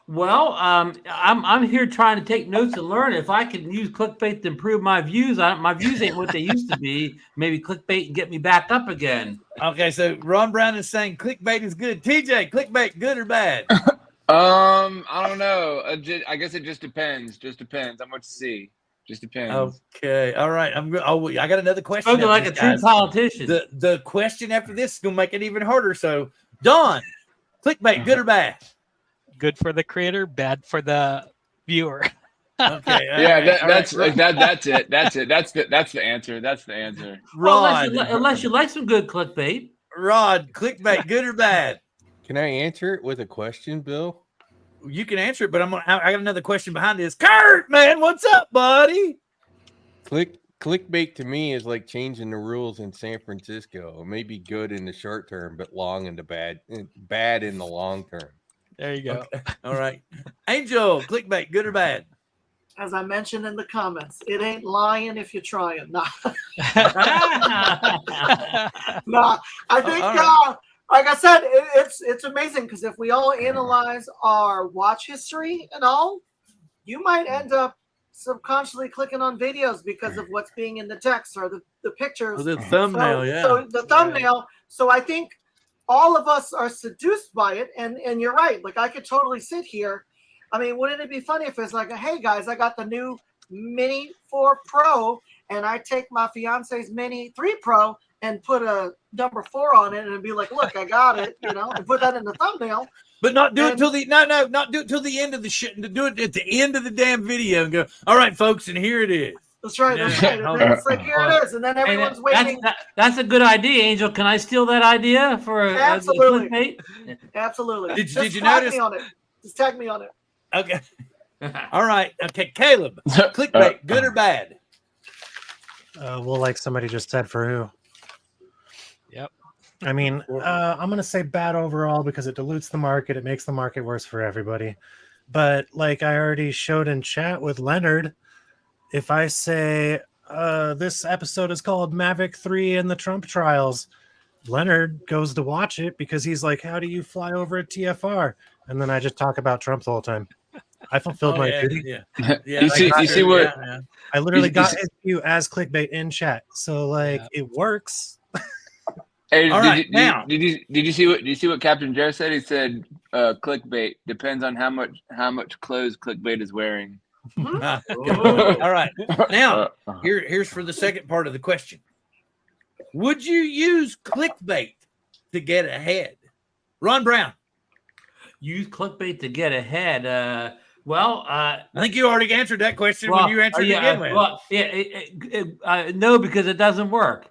Well, I'm here trying to take notes and learn. If I can use clickbait to improve my views, my views ain't what they used to be. Maybe clickbait and get me back up again. Okay, so Ron Brown is saying clickbait is good. TJ, clickbait good or bad? I don't know. I guess it just depends. Just depends on what you see. Just depends. Okay, all right. I got another question. Spoken after like a this, true guys. politician. The question after this is gonna make it even harder. So, Don, clickbait good or bad? Good for the creator, bad for the viewer. Okay. all Yeah, right, all that's right. that's it. That's it. That's the answer. That's the answer. Well, Rod. unless you like some good clickbait. Rod, clickbait good or bad? Can I answer it with a question, Bill? You can answer it, but I got another question behind this. Kurt, man, what's up, buddy? clickbait to me is like changing the rules in San Francisco. It may be good in the short term, but bad in the long term. There you go. Okay. All right. Angel, clickbait, good or bad? As I mentioned in the comments, it ain't lying if you're trying. Nah. Nah. I think, like I said, it's amazing because if we all analyze our watch history and all, you might end up subconsciously clicking on videos because of what's being in the text or the pictures. The thumbnail, So the thumbnail. So I think all of us are seduced by it. And you're right. Like I could totally sit here. I mean, wouldn't it be funny if it's like, hey guys, I got the new Mini 4 Pro and I take my fiance's Mini 3 Pro and put a number 4 on it and be like, look, I got it, and put that in the thumbnail. But not do it till not do it till the end of the shit. Do it at the end of the damn video and go, all right, folks, and here it is. That's right. That's right. And then it's like, here it is. And then everyone's waiting. That's a good idea, Angel. Can I steal that idea for a Absolutely. Absolutely. Did you notice? Me on it. Just tag me on it. Okay. All right. Okay, Caleb, clickbait, good or bad? Well, like somebody just said, for who? Yep. I mean, I'm going to say bad overall because it dilutes the market. It makes the market worse for everybody. But like I already showed in chat with Leonard, if I say this episode is called Mavic 3 and the Trump trials, Leonard goes to watch it because he's like, how do you fly over a TFR? And then I just talk about Trump the whole time. I fulfilled my duty. Yeah. You see what? I literally got his view as clickbait in chat. So like it works. Hey, All right, did you see what Captain Joe said? He said clickbait depends on how much clothes clickbait is wearing. All right. Now, here's for the second part of the question. Would you use clickbait to get ahead? Ron Brown. Use clickbait to get ahead. I think you already answered that question when you answered it again. No, because it doesn't work.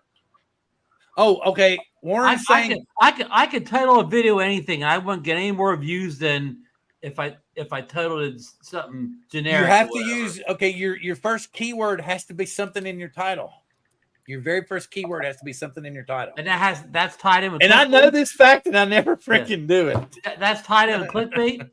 Oh, okay. Warren's saying I could title a video anything, and I wouldn't get any more views than if I titled it something generic. You have to use your first keyword has to be something in your title. Your very first keyword has to be something in your title. And that's tied in with and clickbait. I know this fact and I never freaking do it. That's tied in with clickbait,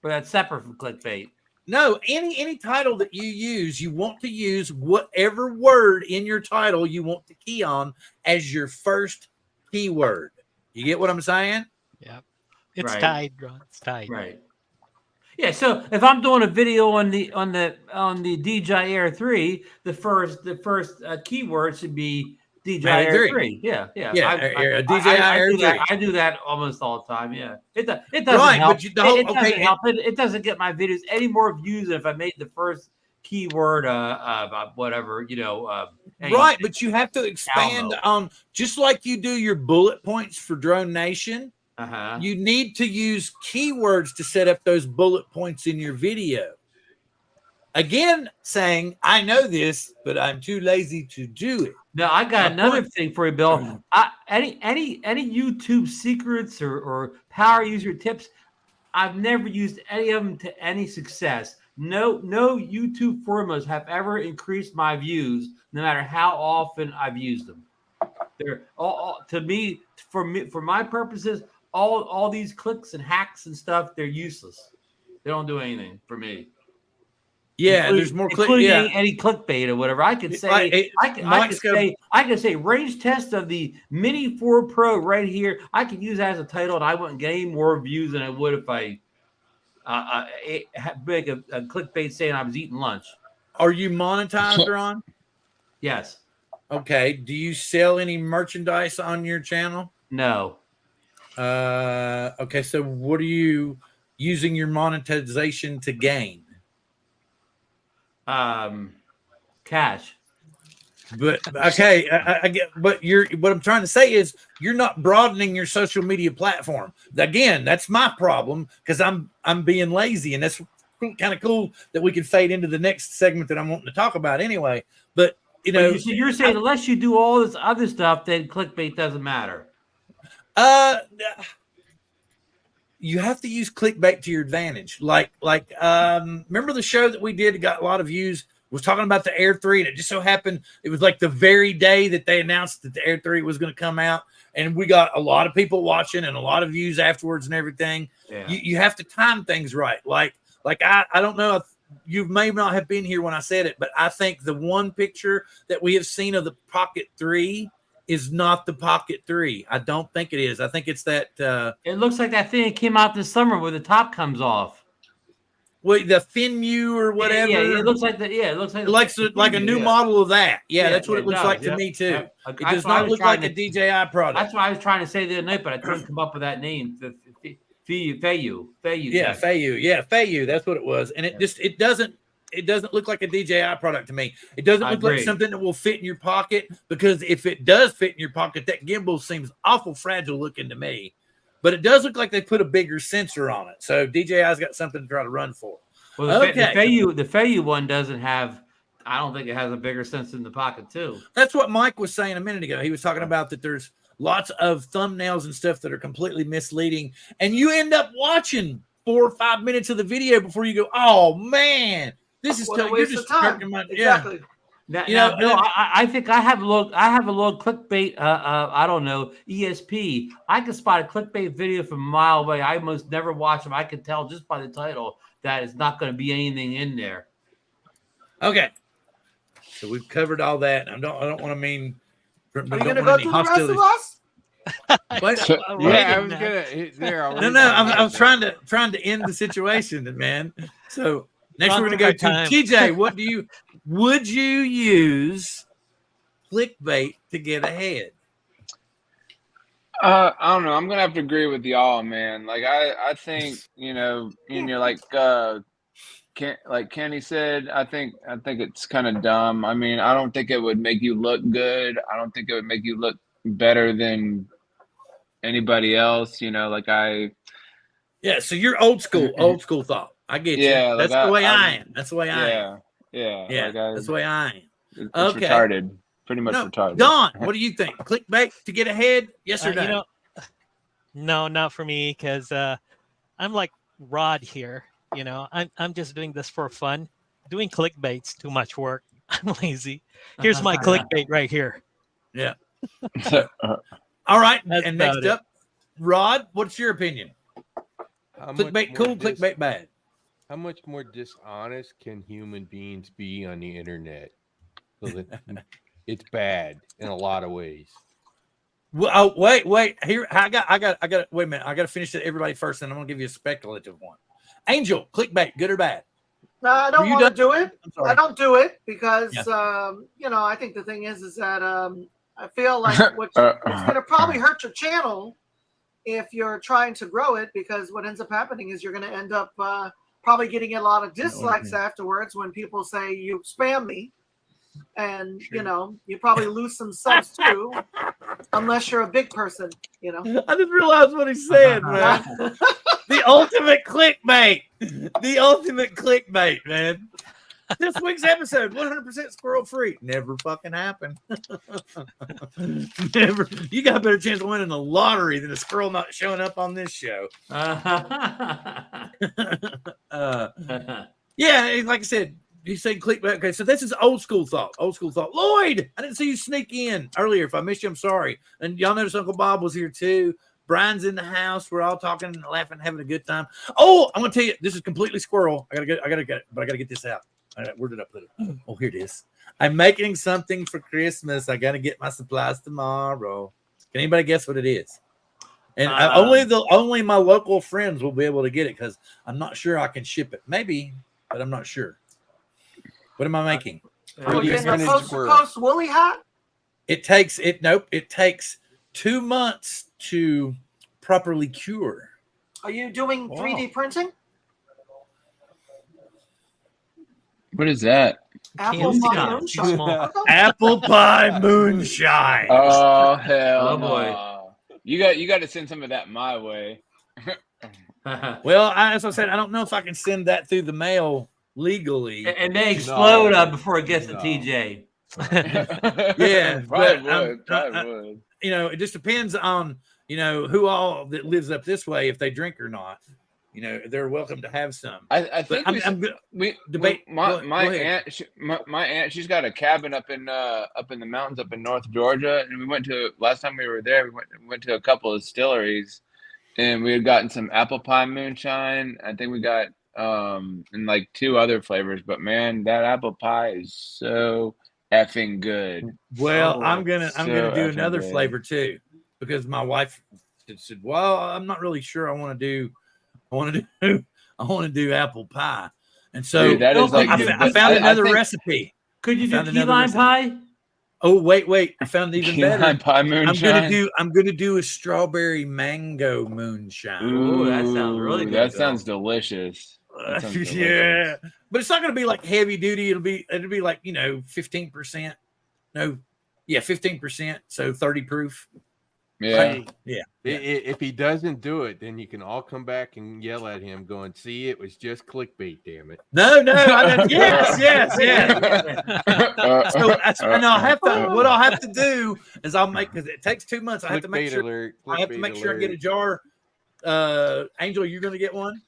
but that's separate from clickbait. No, any title that you use, you want to use whatever word in your title you want to key on as your first keyword. You get what I'm saying? Yep. It's tied, Ron. It's tied. Right. Yeah, so if I'm doing a video on the DJI Air 3, the first keyword should be DJI Air 3. Yeah. DJI Air 3. I do that almost all the time. Yeah, it doesn't help. But doesn't help. It doesn't get my videos any more views than if I made the first keyword whatever right, but you have to expand on just like you do your bullet points for Drone Nation. You need to use keywords to set up those bullet points in your video. Again, saying, I know this, but I'm too lazy to do it. Now, I got another thing for you, Bill. Any YouTube secrets or power user tips, I've never used any of them to any success. No YouTube formulas have ever increased my views, no matter how often I've used them. They're all to me, for my purposes, all these clicks and hacks and stuff, they're useless. They don't do anything for me. Yeah, there's more including any clickbait or whatever. I could say I could say range test of the Mini 4 Pro right here. I could use that as a title, and I wouldn't get any more views than I would if I make a clickbait saying I was eating lunch. Are you monetized, Ron? Yes. Okay. Do you sell any merchandise on your channel? No. Okay, so what are you using your monetization to gain? Cash. But okay, I get. But what I'm trying to say is you're not broadening your social media platform. Again, that's my problem because I'm being lazy, and that's kind of cool that we can fade into the next segment that I'm wanting to talk about anyway. But you're saying unless you do all this other stuff, then clickbait doesn't matter. You have to use clickbait to your advantage. Like, remember the show that we did got a lot of views was talking about the Air 3, and it just so happened it was like the very day that they announced that the Air 3 was going to come out, and we got a lot of people watching and a lot of views afterwards and everything. Yeah. You have to time things right. Like I don't know if you may not have been here when I said it, but I think the one picture that we have seen of the Pocket 3 is not the Pocket 3. I don't think it is. I think it's that It looks like that thing that came out this summer where the top comes off. wait, the Finmu or whatever. Yeah, it looks like that. Yeah, it looks like like a new model of that. Yeah, that's what it looks does, like to me too. Yeah. It That's does what I not was look like trying a to- DJI product. That's what I was trying to say the other night, but I couldn't come up with that name. Feiyu. Yeah, Tech. Feiyu. Yeah, Feiyu. That's what it was. And it doesn't look like a DJI product to me. It doesn't I look like agree. something that will fit in your pocket, because if it does fit in your pocket, that gimbal seems awful fragile looking to me. But it does look like they put a bigger sensor on it. So DJI's got something to try to run for. Well, the Okay. Feiyu one doesn't have. I don't think it has a bigger sense in the pocket too. That's what Mike was saying a minute ago. He was talking about that there's lots of thumbnails and stuff that are completely misleading, and you end up watching 4 or 5 minutes of the video before you go, "Oh man, this is What a you're waste just of time. turning my-" Exactly. Now, You know, now, Bill, I think I have a little clickbait. I don't know, ESP. I can spot a clickbait video from a mile away. I almost never watch them. I can tell just by the title that it's not going to be anything in there. Okay, so we've covered all that. I don't want to mean. Are you going to go through the rest of us? What? So, I'm yeah, I waiting was now. gonna. There, No. I was trying to end the situation, man. So next Wrong we're gonna go to time. TJ. Would you use clickbait to get ahead? I don't know. I'm gonna have to agree with y'all, man. Like I think, and you're like Kenny said, I think it's kind of dumb. I mean, I don't think it would make you look good. I don't think it would make you look better than anybody else. Yeah, so you're old school thought. I get Yeah, you. like That's the way I I'm- am. That's the way I am. yeah. Yeah, that's the way I am. It's Okay. retarded. Pretty much No, retarded. Don, what do you think? Clickbait to get ahead? Yes or no? No, not for me, because I'm like Rod here. I'm just doing this for fun. Doing clickbait's too much work. I'm lazy. Here's my clickbait right here. Yeah. All right. That's And next about it. up, Rod, what's your opinion? How much Clickbait more cool, clickbait bad. How much more dishonest can human beings be on the internet? So that it's bad in a lot of ways. Well, oh, wait. Here, I got. Wait a minute. I got to finish it. Everybody first, and I'm gonna give you a speculative one. Angel, clickbait, good or bad? No, I don't Were you want to done? do it. I'm sorry. I don't do it because Yeah. I think the thing is that I feel like it's going to probably hurt your channel if you're trying to grow it, because what ends up happening is you're going to end up probably getting a lot of dislikes afterwards when people say you spam me, and you probably lose some subs too, unless you're a big person. I just realized what he said, man. The ultimate clickbait. The ultimate clickbait, man. This week's episode, 100% squirrel free. Never fucking happened. Never. You got a better chance of winning the lottery than a squirrel not showing up on this show. Yeah, like I said, you said clickbait. Okay, so this is old school thought. Old school thought. Lloyd, I didn't see you sneak in earlier. If I missed you, I'm sorry. And y'all notice Uncle Bob was here too. Brian's in the house. We're all talking and laughing, having a good time. Oh, I'm gonna tell you, this is completely squirrel. I gotta get this out. All right, where did I put it? Oh, here it is. I'm making something for Christmas. I gotta get my supplies tomorrow. Can anybody guess what it is? And only my local friends will be able to get it because I'm not sure I can ship it. Maybe, but I'm not sure. What am I making? We're getting a Vintage coast to squirrel. coast woolly hat. It takes 2 months to properly cure. Are you doing 3D printing? What is that? Apple Can't pie see it. moonshine. Too small. Okay. Apple pie moonshine. Oh hell Oh, boy. no. You got to send some of that my way. Well, as I said, I don't know if I can send that through the mail legally. It may explode No. before it gets No. to TJ. Yeah, probably but, would. Probably would. It just depends on who all that lives up this way if they drink or not. you know, they're welcome to have some. I But think we debate. my Go my ahead. aunt my aunt, she's got a cabin up in the mountains up in North Georgia, and we went to last time we were there. We went to a couple of distilleries, and we had gotten some apple pie moonshine. I think we got and like 2 other flavors, but man, that apple pie is so effing good. Well, Oh, I'm gonna so do effing another good. flavor too, because my wife said, "Well, I'm not really sure. I want to do apple pie," and so Dude, that No, is like could you- I found I another think recipe. Could you I do found key another lime recipe. pie? Oh, wait! I found even key better. lime pie moonshine. I'm gonna do a strawberry mango moonshine. Ooh, that sounds really Ooh, good, that Bill. sounds delicious. That sounds delicious. Yeah, but it's not gonna be like heavy duty. It'll be like 15%. No, yeah, 15%. So 30 proof. Yeah. Right? Yeah. If he doesn't do it, then you can all come back and yell at him, going, "See, it was just clickbait, damn it." No, yes. So and I'll have to. What I'll have to do is I'll make, because it takes 2 months. I have to make Clickbait sure. alert! I have to clickbait make sure I get a alert. jar. Angel, you're gonna get one.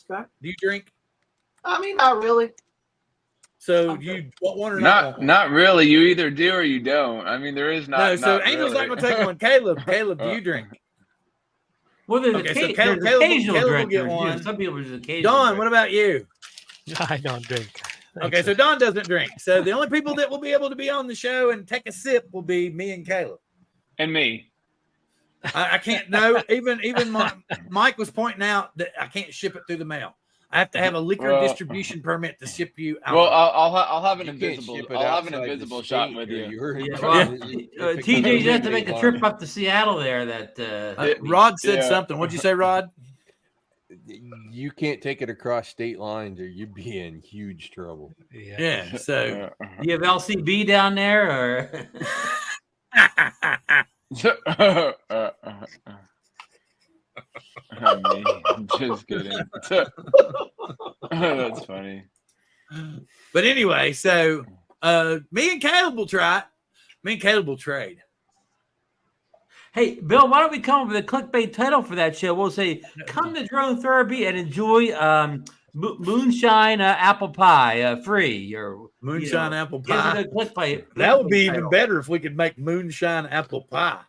Okay. Do you drink? I mean, not really. So Okay. you want one or not? Want one? Not really. You either do or you don't. I mean, there is not. No. So not Angel's really. not gonna take one. Caleb, do you drink? Well, there's, Okay, so there's Caleb occasional will drinkers. get You know, one. some people just occasional. Don, what about you? I don't drink. Okay, so Don doesn't drink. So the only people that will be able to be on the show and take a sip will be me and Caleb. And me. I can't. No, even Mike was pointing out that I can't ship it through the mail. I have to have a liquor distribution permit to ship you out. Well, I'll have an You can't invisible. ship it I'll have an outside the invisible shot state, with or you. heard Yeah, about well, it. If it TJ, comes you have to in make a state trip line. up to Seattle there. That Rod said Yeah. something. What'd you say, Rod? You can't take it across state lines, or you'd be in huge trouble. Yeah. So you have LCB down there, or I mean, just kidding. That's funny. but anyway, so me and Caleb will try it. Me and Caleb will trade. hey, Bill, why don't we come up with a clickbait title for that show? We'll say, "Come to Drone Therapy and enjoy moonshine apple pie free," or Moonshine apple give pie. it a clickbait. That would be even title. better if we could make moonshine apple pie.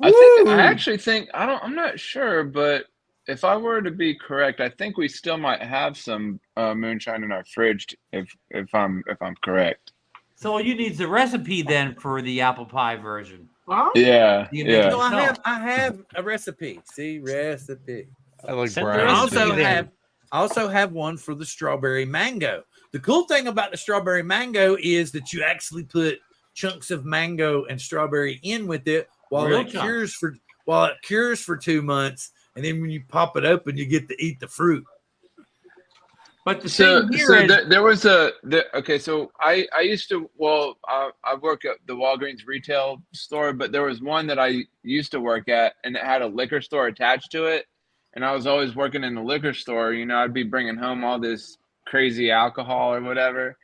I actually think I'm not sure, but if I were to be correct, I think we still might have some moonshine in our fridge if I'm correct. So all you need is a recipe then for the apple pie version. Huh? Yeah, You make it No, yeah. I have a recipe. See, recipe. I like Send the Brian. recipe. I also have one for the strawberry mango. The cool thing about the strawberry mango is that you actually put chunks of mango and strawberry in with it while Real it chunks. cures for 2 months, and then when you pop it open, you get to eat the fruit. But the So, thing here so is, there was okay. So I used to, I work at the Walgreens retail store, but there was one that I used to work at, and it had a liquor store attached to it. And I was always working in the liquor store. You know, I'd be bringing home all this crazy alcohol or whatever.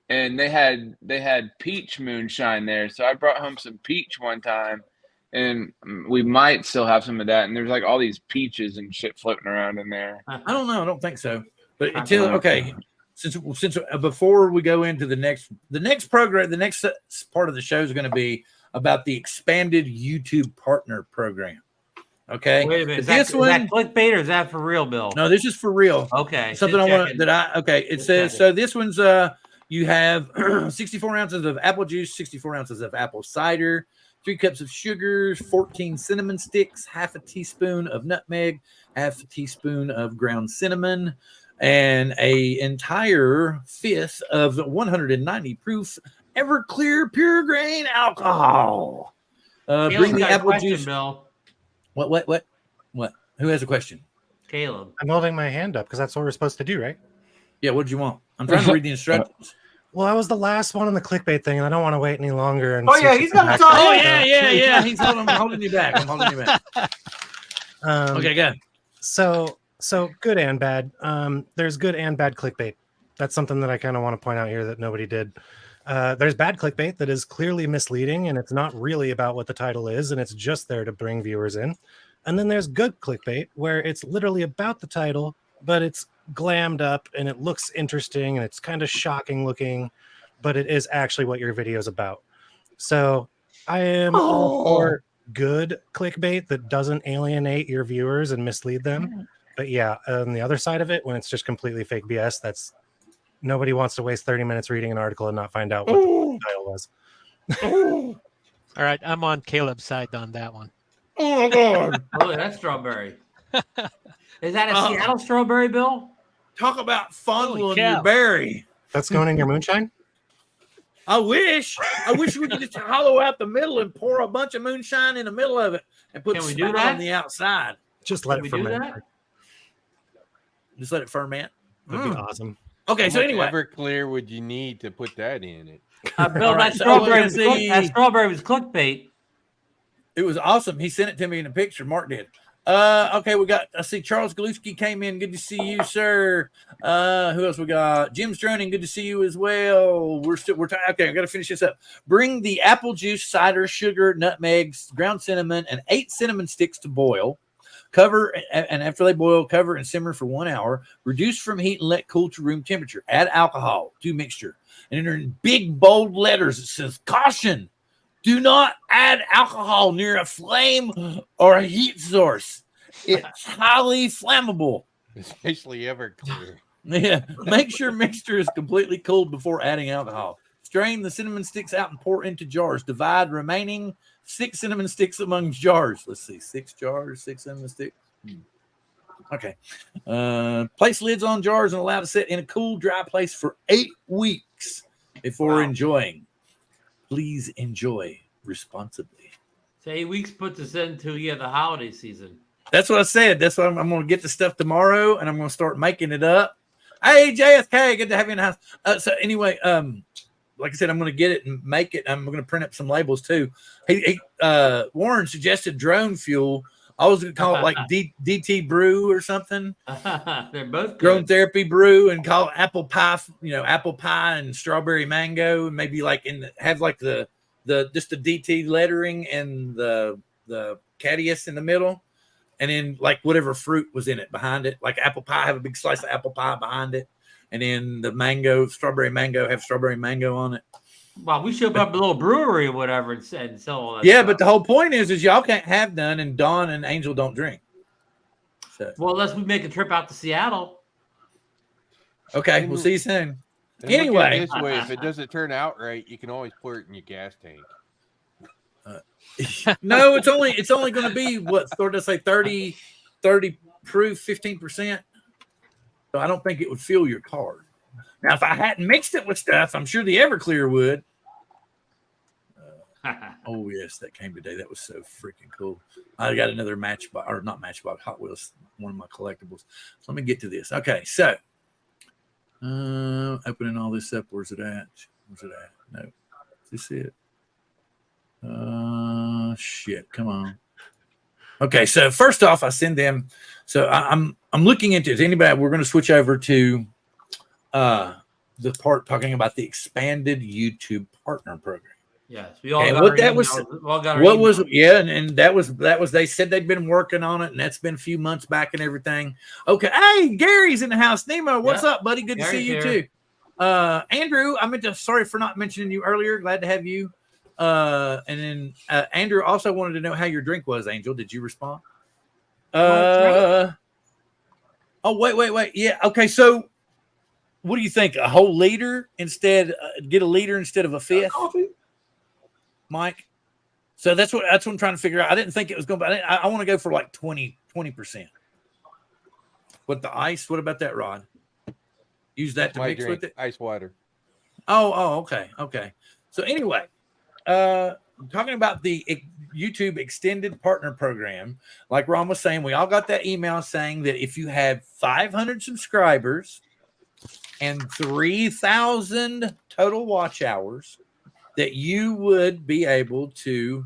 And they had peach moonshine there. So I brought home some peach one time, and we might still have some of that. And there's like all these peaches and shit floating around in there. I don't know. I don't think so. But since before we go into the next program, the next part of the show is going to be about the expanded YouTube partner program. Okay. wait a minute, But is that clickbait or is that for real, Bill? No, this is for real. Okay. Something just I want checking. that I okay. It Just says checking. so. This one's you have 64 ounces of apple juice, 64 ounces of apple cider, 3 cups of sugar, 14 cinnamon sticks, half a teaspoon of nutmeg, half a teaspoon of ground cinnamon, and a entire fifth of 190 proof Everclear pure grain alcohol. Caleb's Bring the got a apple question, juice. Bill. What? Who has a question? Caleb. I'm holding my hand up because that's what we're supposed to do, right? Yeah, what did you want? I'm trying to read the instructions. Well, I was the last one on the clickbait thing, and I don't want to wait any longer. And Oh, see yeah, if he's we come got back. to talk. Oh yeah. I'm holding you back. Okay, go. So good and bad. There's good and bad clickbait. That's something that I kind of want to point out here that nobody did. There's bad clickbait that is clearly misleading, and it's not really about what the title is, and it's just there to bring viewers in. And then there's good clickbait, where it's literally about the title, but it's glammed up and it looks interesting and it's kind of shocking looking, but it is actually what your video is about. So I am all for good clickbait that doesn't alienate your viewers and mislead them. But yeah, on the other side of it, when it's just completely fake BS, that's nobody wants to waste 30 minutes reading an article and not find out what the title was. All right, I'm on Caleb's side on that one. Oh my God. Oh, that's strawberry. Is that a Seattle strawberry, Bill? Talk about fondling Holy your cow. berry. That's going in your moonshine? I wish we could just hollow out the middle and pour a bunch of moonshine in the middle of it and put Can we spout do that? on the outside. Just let Can it we do ferment. that? Just let it ferment. That'd be awesome. Okay, so anyway, Everclear would you need to put that in it? Bill, All right, that so strawberry, let's was click- see. that strawberry was clickbait. it was awesome. He sent it to me in a picture. Mark did. Okay, I see Charles Galuski came in. Good to see you, sir. Who else we got? Jim's droning. Good to see you as well. We're okay. I got to finish this up. Bring the apple juice, cider, sugar, nutmegs, ground cinnamon, and 8 cinnamon sticks to boil. Cover, and after they boil, cover and simmer for 1 hour. Reduce from heat and let cool to room temperature. Add alcohol to mixture. And in big bold letters, it says, "Caution. Do not add alcohol near a flame or a heat source. It's highly flammable." Especially Everclear. Yeah. Make sure mixture is completely cooled before adding alcohol. Strain the cinnamon sticks out and pour into jars. Divide remaining 6 cinnamon sticks among jars. Let's see, 6 jars, 6 cinnamon sticks. Okay. Place lids on jars and allow to sit in a cool, dry place for 8 weeks before enjoying. Please enjoy responsibly. So 8 weeks puts us into the holiday season. That's what I said. That's why I'm going to get the stuff tomorrow, and I'm going to start making it up. Hey, JFK, good to have you in the house. So anyway, like I said, I'm going to get it and make it. I'm going to print up some labels too. Warren suggested drone fuel. I was going to call it like DT brew or something. They're both good. Drone therapy brew, and call it apple pie. Apple pie and strawberry mango, and maybe like have like the just the DT lettering and the Cadius in the middle, and then like whatever fruit was in it behind it. Like apple pie, have a big slice of apple pie behind it, and then the strawberry mango, have strawberry mango on it. Well, we should up a little brewery or whatever and sell all that. Yeah, stuff. but the whole point is y'all can't have none, and Dawn and Angel don't drink. So Well, unless we make a trip out to Seattle. okay, we'll see you soon. And look at Anyway. it this way, if it doesn't turn out right, you can always pour it in your gas tank. No, it's only going to be what sort of say 30 proof, 15%. So I don't think it would fill your car. Now, if I hadn't mixed it with stuff, I'm sure the Everclear would. Oh yes, that came today. That was so freaking cool. I got another not Hot Wheels, one of my collectibles. So let me get to this. Okay, so opening all this up. Where's it at? No, is this it? Shit, come on. Okay, so first off, I send them. So I'm looking into it. Anybody? We're going to switch over to the part talking about the expanded YouTube partner program. Yes, we all And got what our that was, emails. We all got our what emails. was, yeah, and that was they said they'd been working on it, and that's been a few months back and everything. Okay, hey, Gary's in the house. Nemo, what's up, buddy? Good to see you Gary's too. Andrew, sorry for not mentioning you earlier. Glad to have you. And then Andrew also wanted to know how your drink was. Angel, did you respond? Oh, wait. Yeah. Okay. So what do you think? A whole liter instead, get a liter instead of a fifth? Coffee. Mike. So that's what I'm trying to figure out. I didn't think it was going to be, I want to go for like 20%. With the ice, what about that, Rod? Use that to mix with it? Ice water. Oh, okay. So anyway, talking about the YouTube extended partner program, like Ron was saying, we all got that email saying that if you have 500 subscribers and 3,000 total watch hours, that you would be able to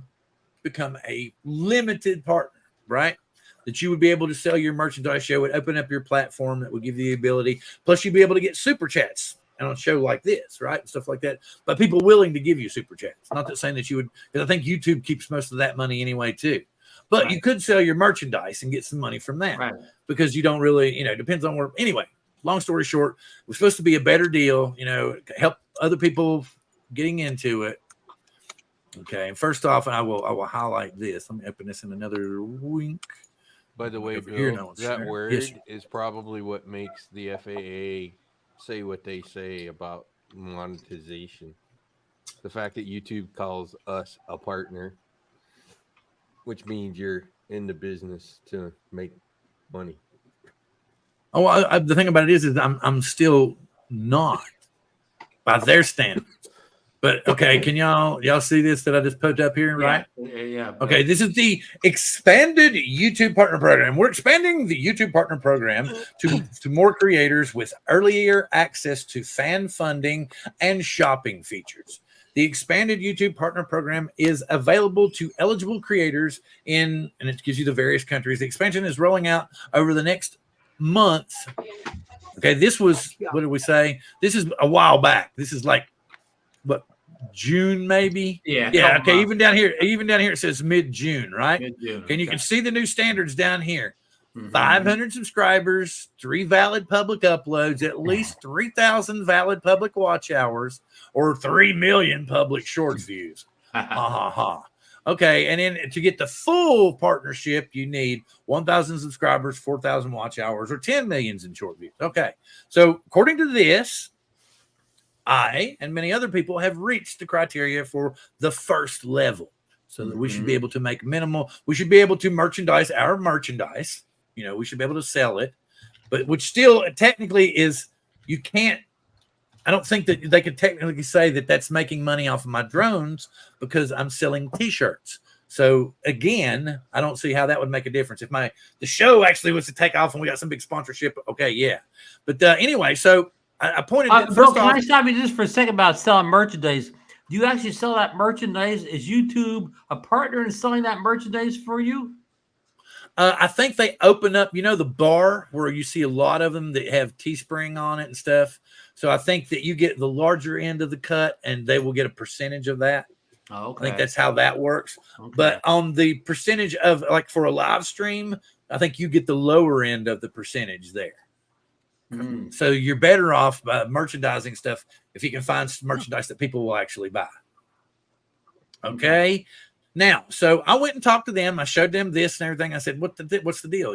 become a limited partner, right? That you would be able to sell your merchandise. Show it, open up your platform that would give you the ability. Plus, you'd be able to get super chats on a show like this, right? And stuff like that. But people willing to give you super chats. Not that saying that you would, because I think YouTube keeps most of that money anyway, too. But Right. you could sell your merchandise and get some money from that Right. because you don't really, depends on where. Anyway, long story short, it was supposed to be a better deal, help other people getting into it. Okay, and first off, I will highlight this. Let me open this in another wink. By the way, Over here, Bill, no, that sir. word Yes, sir. is probably what makes the FAA say what they say about monetization. The fact that YouTube calls us a partner, which means you're in the business to make money. Oh, the thing about it is I'm still not by their standards. But okay, can y'all see this that I just put up here, right? Yeah. Okay, this is the expanded YouTube partner program. We're expanding the YouTube partner program to more creators with earlier access to fan funding and shopping features. The expanded YouTube partner program is available to eligible creators and it gives you the various countries. The expansion is rolling out over the next month. Okay, this was, what did we say? This is a while back. This is like, what, June maybe? Yeah. Okay. Even down here it says mid-June, right? Mid-June. You can see the new standards down here. Mhm. 500 subscribers, 3 valid public uploads, at least 3,000 valid public watch hours, or 3 million public shorts views. Ha ha ha. Okay, and then to get the full partnership, you need 1,000 subscribers, 4,000 watch hours, or 10 millions in short views. Okay, so according to this, I and many other people have reached the criteria for the first level, so that we should be able to make minimal. We should be able to merchandise our merchandise. We should be able to sell it, but which still technically is, you can't. I don't think that they could technically say that that's making money off of my drones because I'm selling T-shirts. So again, I don't see how that would make a difference. If the show actually was to take off and we got some big sponsorship, okay, yeah. But anyway, so I pointed. Bill, can I stop you just for a second about selling merchandise? Do you actually sell that merchandise? Is YouTube a partner in selling that merchandise for you? I think they open up, the bar where you see a lot of them that have Teespring on it and stuff. So I think that you get the larger end of the cut and they will get a percentage of that. Oh, okay. I think that's how that works. Okay. But on the percentage of, like, for a live stream, I think you get the lower end of the percentage there. So you're better off by merchandising stuff if you can find some merchandise that people will actually buy. Okay. Now, so I went and talked to them. I showed them this and everything. I said, what's the deal?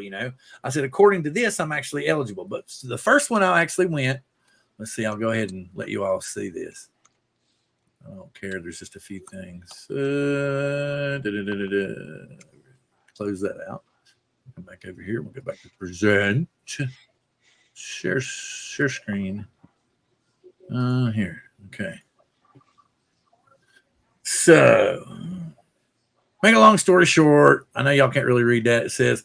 I said, according to this, I'm actually eligible. But the first one I actually went, let's see, I'll go ahead and let you all see this. I don't care. There's just a few things. Close that out. Come back over here. We'll go back to present. Share screen. Here. Okay. So, make a long story short, I know y'all can't really read that. It says,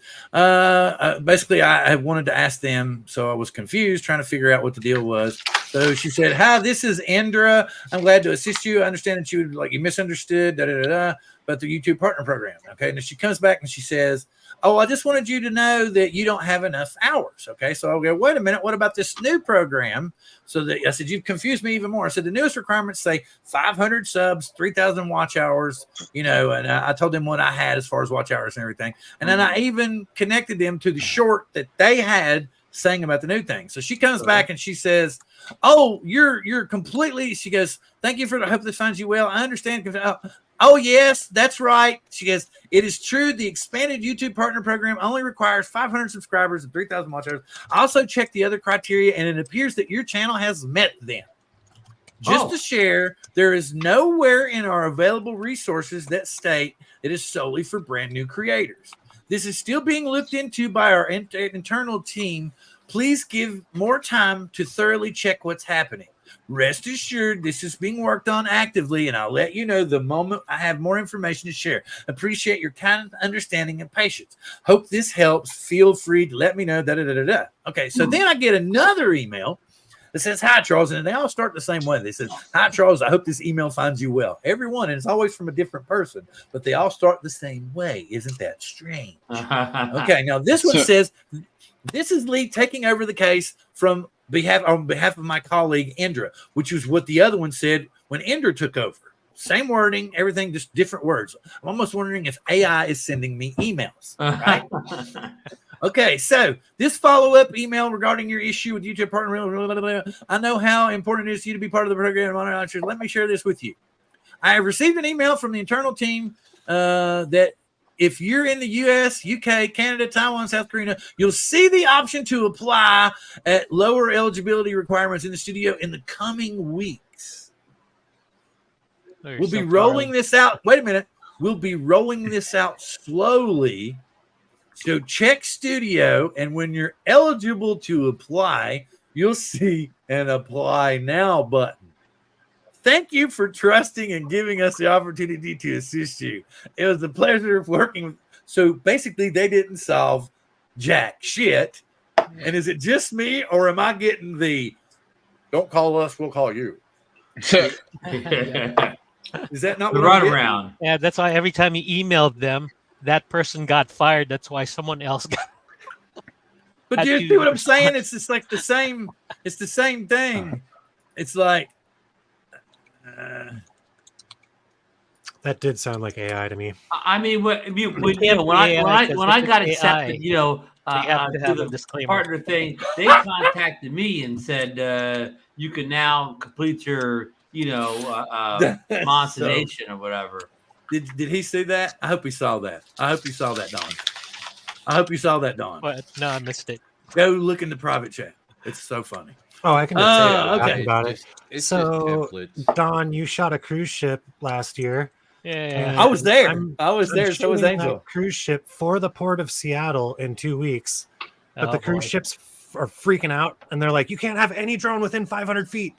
basically, I wanted to ask them, so I was confused, trying to figure out what the deal was. So she said, "Hi, this is Indra. I'm glad to assist you. I understand that you misunderstood about the YouTube partner program." Okay, and then she comes back and she says, "Oh, I just wanted you to know that you don't have enough hours." Okay, so I'll go, "Wait a minute, what about this new program?" So I said, "You've confused me even more." I said, "The newest requirements say 500 subs, 3,000 watch hours, and I told them what I had as far as watch hours and everything. And then I even connected them to the short that they had saying about the new thing." So she comes back and she says, "Oh, you're completely," she goes, "Thank you I hope this finds you well. I understand." "Oh, yes, that's right." She goes, "It is true. The expanded YouTube partner program only requires 500 subscribers and 3,000 watch hours. I also checked the other criteria, and it appears that your channel has met them. Just to share, there is nowhere in our available resources that state it is solely for brand new creators. This is still being looked into by our internal team. Please give more time to thoroughly check what's happening. Rest assured, this is being worked on actively, and I'll let you know the moment I have more information to share. Appreciate your kind understanding and patience. Hope this helps. Feel free to let me know. Okay, so then I get another email that says, "Hi, Charles," and they all start the same way. They said, "Hi, Charles. I hope this email finds you well." Everyone, and it's always from a different person, but they all start the same way. Isn't that strange? Okay, now this one says, "This is Lee taking over the case on behalf of my colleague Indra," which was what the other one said when Indra took over. same wording, everything, just different words. I'm almost wondering if AI is sending me emails. Right? Okay, so this follow-up email regarding your issue with YouTube partner. I know how important it is to you to be part of the program. Let me share this with you. I have received an email from the internal team that if you're in the US, UK, Canada, Taiwan, South Korea, you'll see the option to apply at lower eligibility requirements in the studio in the coming weeks. We'll be rolling this out. Wait a minute. We'll be rolling this out slowly. So check studio, and when you're eligible to apply, you'll see an apply now button. Thank you for trusting and giving us the opportunity to assist you. It was a pleasure of working with. So basically, they didn't solve jack shit. And is it just me, or am I getting the "don't call us, we'll call you"? Is that not the what I'm runaround? Yeah, that's why every time he emailed them, that person got fired. That's why someone else got. But had do you to see what I'm respond. saying? It's just like the same. It's the same thing. It's like. That did sound like AI to me. I mean, when can't I be when AI, I got because if it's accepted, AI, you know, you have to to have a the disclaimer. partner thing, they contacted me and said you can now complete your, you know, monetization or whatever. Did he see that? I hope he saw that. I hope you saw that, Don. I hope you saw that, Don. But no, I missed it. Go look in the private chat. It's so funny. Oh, I can just say okay. about it. It's So, just templates. Don, you shot a cruise ship last year. Yeah. I was there. I'm So was shooting Angel. that cruise ship for the port of Seattle in 2 weeks. But the cruise ships are freaking out, and they're like, you can't have any drone within 500 feet.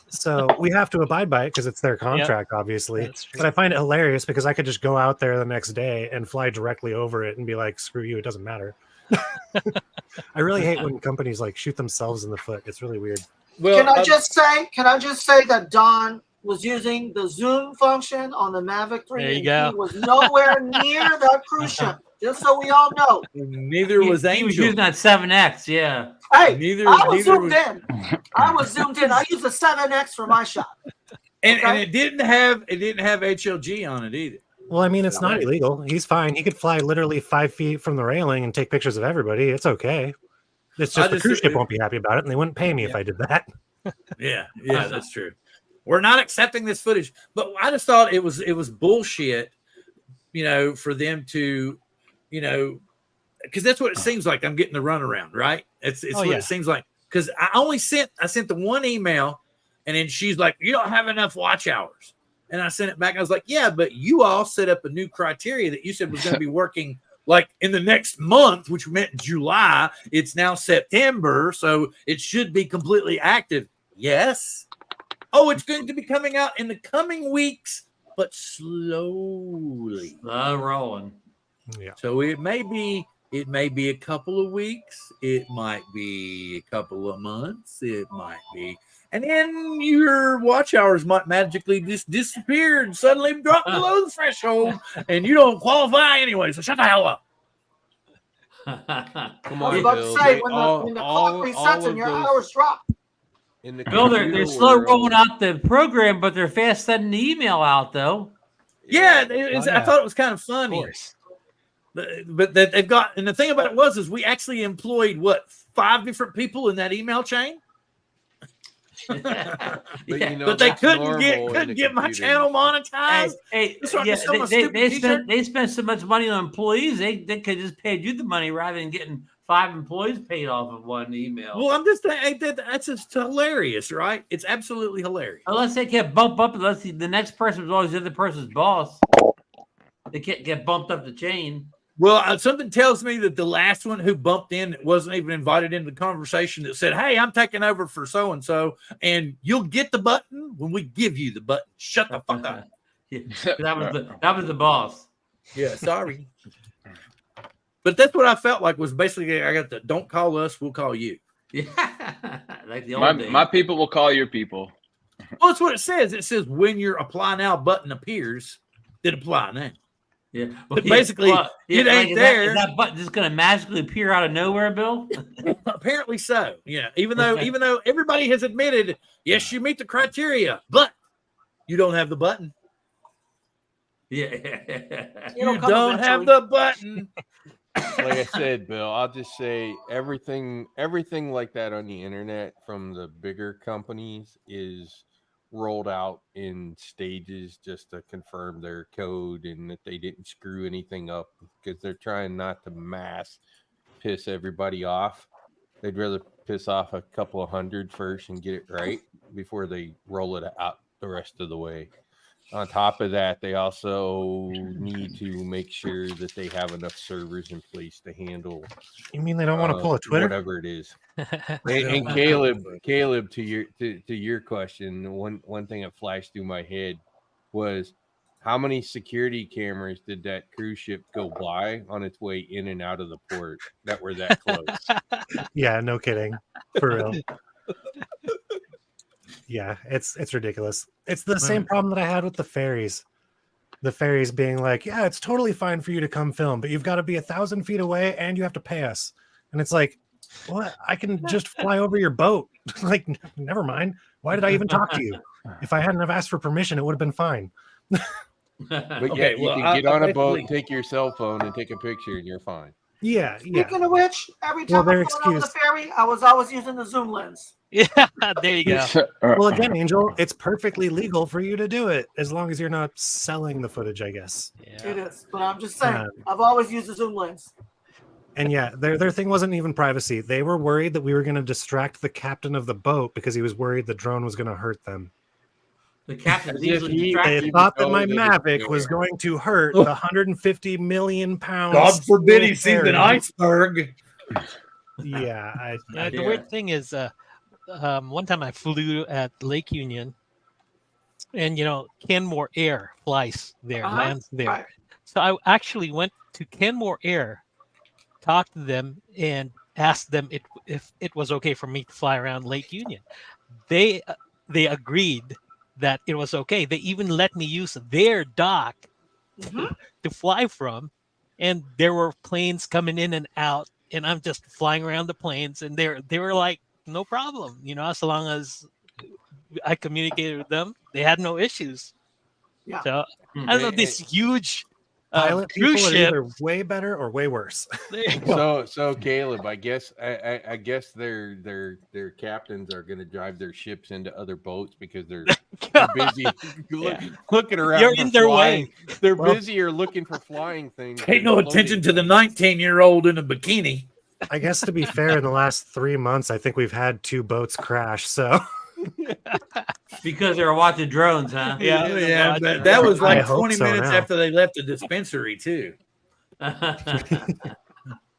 So we have to abide by it because it's their contract, obviously. That's true. But I find it hilarious because I could just go out there the next day and fly directly over it and be like, screw you, it doesn't matter. I really hate when companies like shoot themselves in the foot. It's really weird. Well, Can I just say that Don was using the zoom function on the Mavic 3 There you and go. he was nowhere near that cruise ship. Just so we all know. neither was He was Angel. using that 7X, yeah. Hey, Neither I was neither zoomed in. I was zoomed in. I used the 7X for my shot. and Okay. it didn't have HLG on it either. Well, I mean, it's not illegal. He's fine. He could fly literally 5 feet from the railing and take pictures of everybody. It's okay. It's just the cruise ship won't be happy about it, and they wouldn't pay me if I did that. Yeah, that's true. We're not accepting this footage, but I just thought it was bullshit, you know, for them to, you know, because that's what it seems like. I'm getting the runaround, right? It's what it seems like. Because I sent the one email, and then she's like, you don't have enough watch hours. And I sent it back. I was like, yeah, but you all set up a new criteria that you said was going to be working like in the next month, which meant July. It's now September, so it should be completely active. Yes. Oh, it's going to be coming out in the coming weeks, but slowly. Slow rolling. Yeah. So it may be a couple of weeks. It might be a couple of months. It might be. And then your watch hours might magically just disappear and suddenly drop below the threshold, and you don't qualify anyway. So shut the hell up. Come I was on, about Bill. to say, They when all- the all- clock resets all and of your those- hours drop. in the Bill, they're computer slow world- rolling out the program, but they're fast sending the email out, though. Yeah, Oh, I thought it was kind of Of funny. course. But they've got, and the thing about it is we actually employed 5 different people in that email chain. But, you know, But they that's couldn't normal in the get my computer channel industry. monetized. Hey, That's what- yeah, that's what my they stupid t-shirt- spent so much money on employees. They could just paid you the money rather than getting 5 employees paid off of one email. Well, I'm just saying that's just hilarious, right? It's absolutely hilarious. Unless they can't bump up, unless the next person was always the other person's boss, they can't get bumped up the chain. Well, something tells me that the last one who bumped in wasn't even invited into the conversation that said, "Hey, I'm taking over for so and so, and you'll get the button when we give you the button." Shut the fuck up. Yeah, that was the boss. Yeah, sorry. But that's what I felt like was basically I got the "don't call us, we'll call you." Yeah, like the old days. My people will call your people. Well, that's what it says. It says when your "apply now" button appears, then apply now. Yeah, But basically, it ain't there. Is that button just going to magically appear out of nowhere, Bill? Apparently so. Yeah. Even though everybody has admitted, yes, you meet the criteria, but You don't have the button. Yeah. You come don't have eventually. the button. Like I said, Bill, I'll just say everything like that on the internet from the bigger companies is rolled out in stages just to confirm their code and that they didn't screw anything up, because they're trying not to mass piss everybody off. They'd rather piss off a couple of hundred first and get it right before they roll it out the rest of the way. On top of that, they also need to make sure that they have enough servers in place to handle You mean they don't want to pull a Twitter? whatever it is. They And don't Caleb, to your question, one thing that flashed through my head was, how many security cameras did that cruise ship go by on its way in and out of the port that were that close? Yeah, no kidding. For real. Yeah, it's ridiculous. It's the same problem that I had with the ferries. The ferries being like, yeah, it's totally fine for you to come film, but you've got to be 1,000 feet away and you have to pay us. And it's like, what? I can just fly over your boat. Like, never mind. Why did I even talk to you? If I hadn't have asked for permission, it would have been fine. But Okay, yeah, you well, can get on a boat, basically- take your cell phone, and take a picture, and you're fine. Yeah. Speaking of which, every Well, time I their went over the excuse- ferry, I was always using the zoom lens. Yeah, there you go. Well, again, Angel, it's perfectly legal for you to do it as long as you're not selling the footage, I guess. It Yeah. is, but I'm just saying, Yeah. I've always used the zoom lens. And yeah, their thing wasn't even privacy. They were worried that we were going to distract the captain of the boat because he was worried the drone was going to hurt them. The captain's As if easily he- distracted. They thought that know my that it's Mavic was there. going to hurt Oh. the 150 million pounds. God forbid he sees an ferry. iceberg. Yeah, Yeah, the Yeah. weird thing is, one time I flew at Lake Union, and Kenmore Air flies there, Uh-huh. lands there. Right. So I actually went to Kenmore Air, talked to them, and asked them if it was okay for me to fly around Lake Union. They agreed that it was okay. They even let me use their dock Mhm. to fly from, and there were planes coming in and out, and I'm just flying around the planes, and they were like, no problem, as long as I communicated with them, they had no issues. Yeah. So I don't know, this huge pilot cruise people are ship. either way better or way worse. There you go. So Caleb, I guess their captains are going to drive their ships into other boats because they're too busy looking around. You're for in their flying. way. They're Well- busier looking for flying things. Pay than no floating attention to the things. 19-year-old in a bikini. I guess to be fair, in the last 3 months, I think we've had 2 boats crash. So Because they were watching drones, huh? Yeah. Yeah, but that was I like hope 20 so minutes now. after they left the dispensary, too.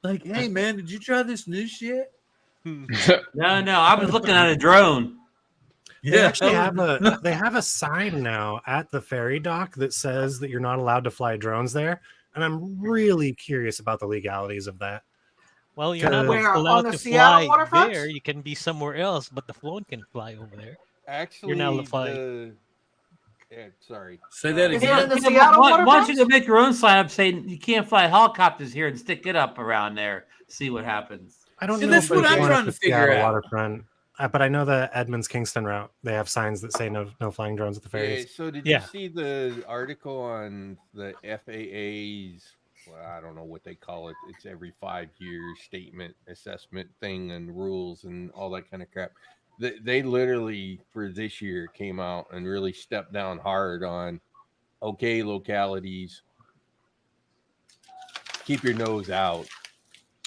Like, hey, man, did you try this new shit? No, I was looking at a drone. they actually have a sign now at the ferry dock that says that you're not allowed to fly drones there. And I'm really curious about the legalities of that. Well, you're not Where, on allowed the to Seattle fly waterfront? there. You can be somewhere else, but the phone can fly over there. Actually, not allowed to fly. sorry. Say that Is it again. in the Seattle Why don't waterfront? you to make your own sign up saying you can't fly helicopters here and stick it up around there, see what happens. I don't See, know that's if what there's I'm one trying at the to figure Seattle out. waterfront, but I know the Edmonds Kingston route. They have signs that say no flying drones at the Yeah, ferries. so did Yeah. you see the article on the FAA's? Well, I don't know what they call it. It's every 5-year statement assessment thing and rules and all that kind of crap. They literally for this year came out and really stepped down hard on localities. Keep your nose out.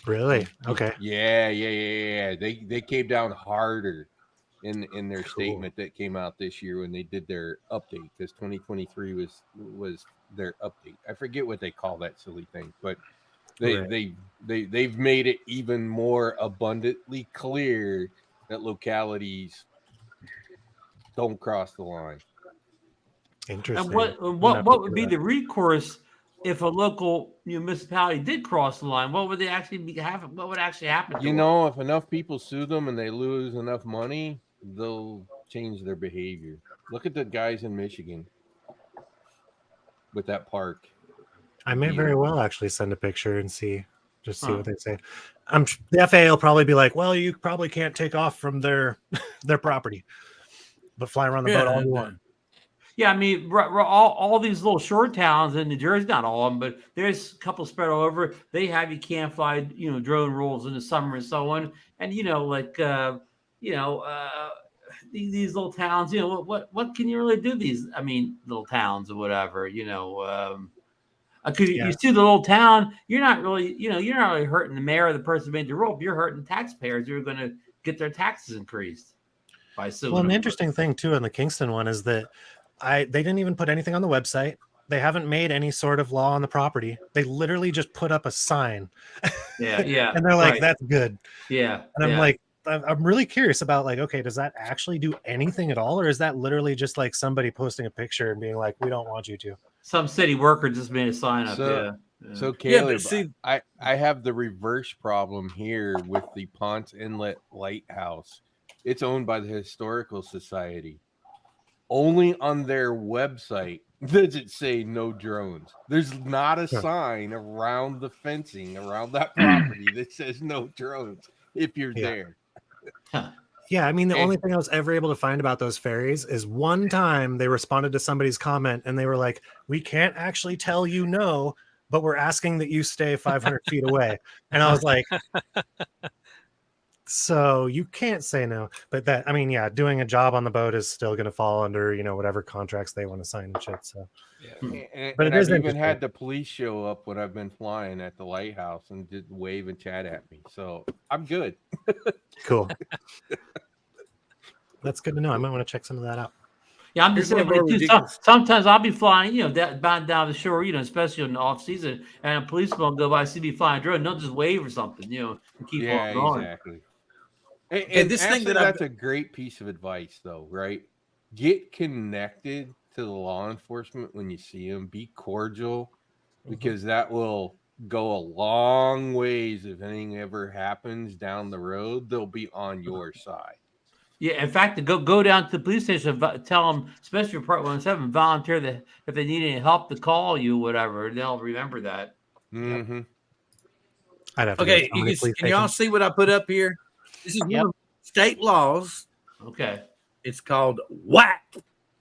Really? Okay. Yeah. They came down harder in their statement that came out this year when they did their update, because 2023 was their update. I forget what they call that silly thing, but they've made it even more abundantly clear that localities don't cross the line. Interesting. And what would be the recourse if a local municipality did cross the line? What would they actually what would actually happen? You know, if enough people sue them and they lose enough money, they'll change their behavior. Look at the guys in Michigan with that park. I may Yeah. very well actually send a picture and see Huh. what they say. The FAA will probably be like, well, you probably can't take off from their property, but fly around the boat all you want. Yeah, I mean, all these little shore towns in New Jersey, not all of them, but there's a couple spread all over. They have you can't fly, drone rules in the summer and so on. And these little towns, what can you really do? These, I mean, little towns or whatever, because Yeah. you see the little town, you're not really hurting the mayor or the person who made the rule. You're hurting taxpayers who are going to get their taxes increased by suing. Well, and the them. interesting thing too on the Kingston one is that they didn't even put anything on the website. They haven't made any sort of law on the property. They literally just put up a sign. Yeah, yeah. And they're like, right. that's good. Yeah. And I'm yeah. like, I'm really curious about like, okay, does that actually do anything at all? Or is that literally just like somebody posting a picture and being like, we don't want you to? Some city worker just made a sign up. So Yeah, Caleb, but see- I have the reverse problem here with the Ponce Inlet Lighthouse. It's owned by the Historical Society. Only on their website does it say no drones. There's not a sign around the fencing around that property that says no drones if you're there. Yeah, I mean, the only thing I was ever able to find about those ferries is one time they responded to somebody's comment and they were like, we can't actually tell you no, but we're asking that you stay 500 feet away. And I was like, so you can't say no. But that, I mean, yeah, doing a job on the boat is still going to fall under, whatever contracts they want to sign and shit. So, But I've even had the police show up when I've been flying at the lighthouse and just wave and chat at me. So I'm good. Cool. That's good to know. I might want to check some of that out. Yeah, I'm just saying. Sometimes I'll be flying, bound down the shore, especially in the off season, and a policeman will go by, see me flying a drone, they'll just wave or something, and keep on going. Exactly. And this thing that's a great piece of advice, though, right? Get connected to the law enforcement when you see them. Be cordial, because that will go a long ways. If anything ever happens down the road, they'll be on your side. Yeah, in fact, to go down to the police station, tell them, especially for Part 107, volunteer that if they need any help to call you, whatever, they'll remember that. Mm-hmm. I'd have to Okay, can y'all see what I put up here? This is one of state laws. Okay. It's called whack.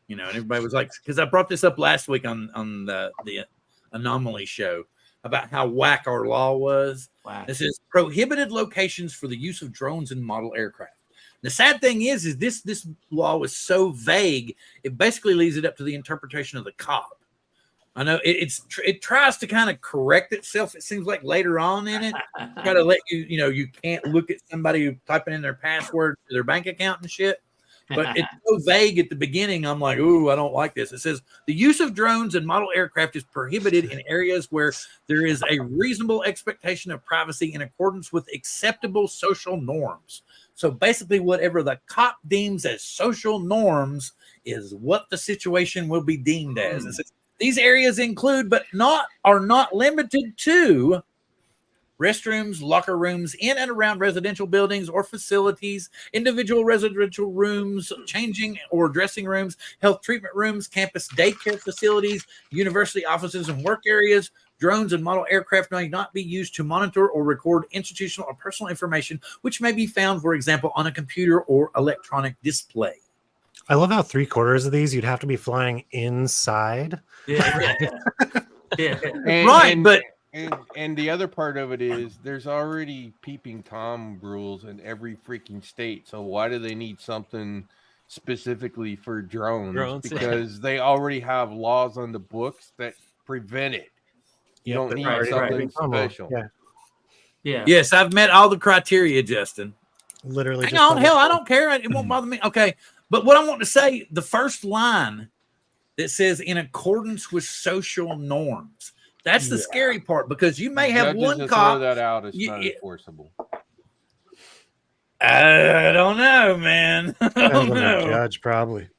And everybody was like, because I brought this up last week on the Anomaly show about how whack our law was. Wow. This is prohibited locations for the use of drones and model aircraft. The sad thing is this law was so vague, it basically leaves it up to the interpretation of the cop. I know it tries to kind of correct itself. It seems like later on in it, try to let you can't look at somebody typing in their password to their bank account and shit. But it's so vague at the beginning. I'm like, ooh, I don't like this. It says the use of drones and model aircraft is prohibited in areas where there is a reasonable expectation of privacy in accordance with acceptable social norms. So basically, whatever the cop deems as social norms is what the situation will be deemed as. It says, these areas include, but are not limited to, restrooms, locker rooms in and around residential buildings or facilities, individual residential rooms, changing or dressing rooms, health treatment rooms, campus daycare facilities, university offices and work areas. Drones and model aircraft may not be used to monitor or record institutional or personal information, which may be found, for example, on a computer or electronic display. I love how 3/4 of these you'd have to be flying inside. Yeah. And the other part of it is there's already peeping Tom rules in every freaking state. So why do they need something specifically for drones? Because they already have laws on the books that prevent it. You don't need something special. Yeah. Yes, I've met all the criteria, Justin. Literally. Hang on, hell, I don't care. It won't bother me. Okay. But what I want to say, the first line that says in accordance with social norms, that's the scary part, because you may have one cop. Throw that out. It's not enforceable. I don't know, man. I don't know. Judge, probably.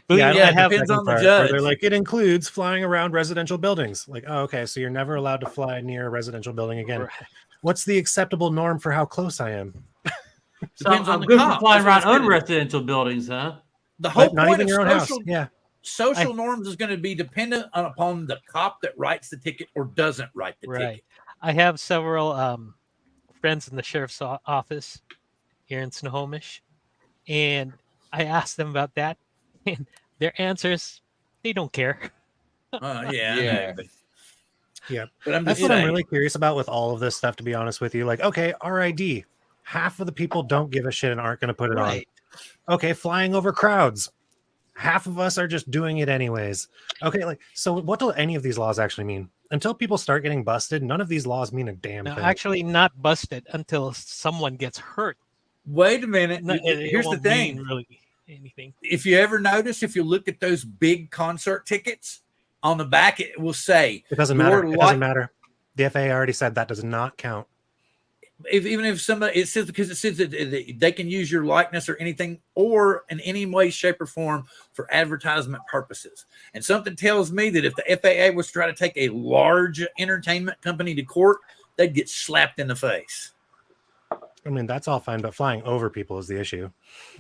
Yeah, it depends on the judge. They're like, it includes flying around residential buildings. Like, oh, okay, so you're never allowed to fly near a residential building again. Right. What's the acceptable norm for how close I am? So I'm good for flying around unresidential buildings, huh? The whole not point even of your own house. Yeah. Social norms is going to be dependent upon the cop that writes the ticket or doesn't write the ticket. I have several friends in the sheriff's office here in Snohomish, and I asked them about that, and their answers, they don't care. Yeah. Yeah. Yeah. But I'm That's just what I'm saying. really curious about with all of this stuff, to be honest with you. Like, okay, RID. Half of the people don't give a shit and aren't going to put it Right. on. Okay, flying over crowds. Half of us are just doing it anyways. Okay, like, so what do any of these laws actually mean? Until people start getting busted, none of these laws mean a damn Now, thing. actually, not busted until someone gets hurt. Wait a minute. No, it Here's the won't thing. mean really anything. If you ever notice, if you look at those big concert tickets on the back, it will say It doesn't matter. It doesn't matter. The FAA already said that does not count. Even if somebody, it says, because it says that they can use your likeness or anything or in any way, shape, or form for advertisement purposes. And something tells me that if the FAA was trying to take a large entertainment company to court, they'd get slapped in the face. I mean, that's all fine, but flying over people is the issue.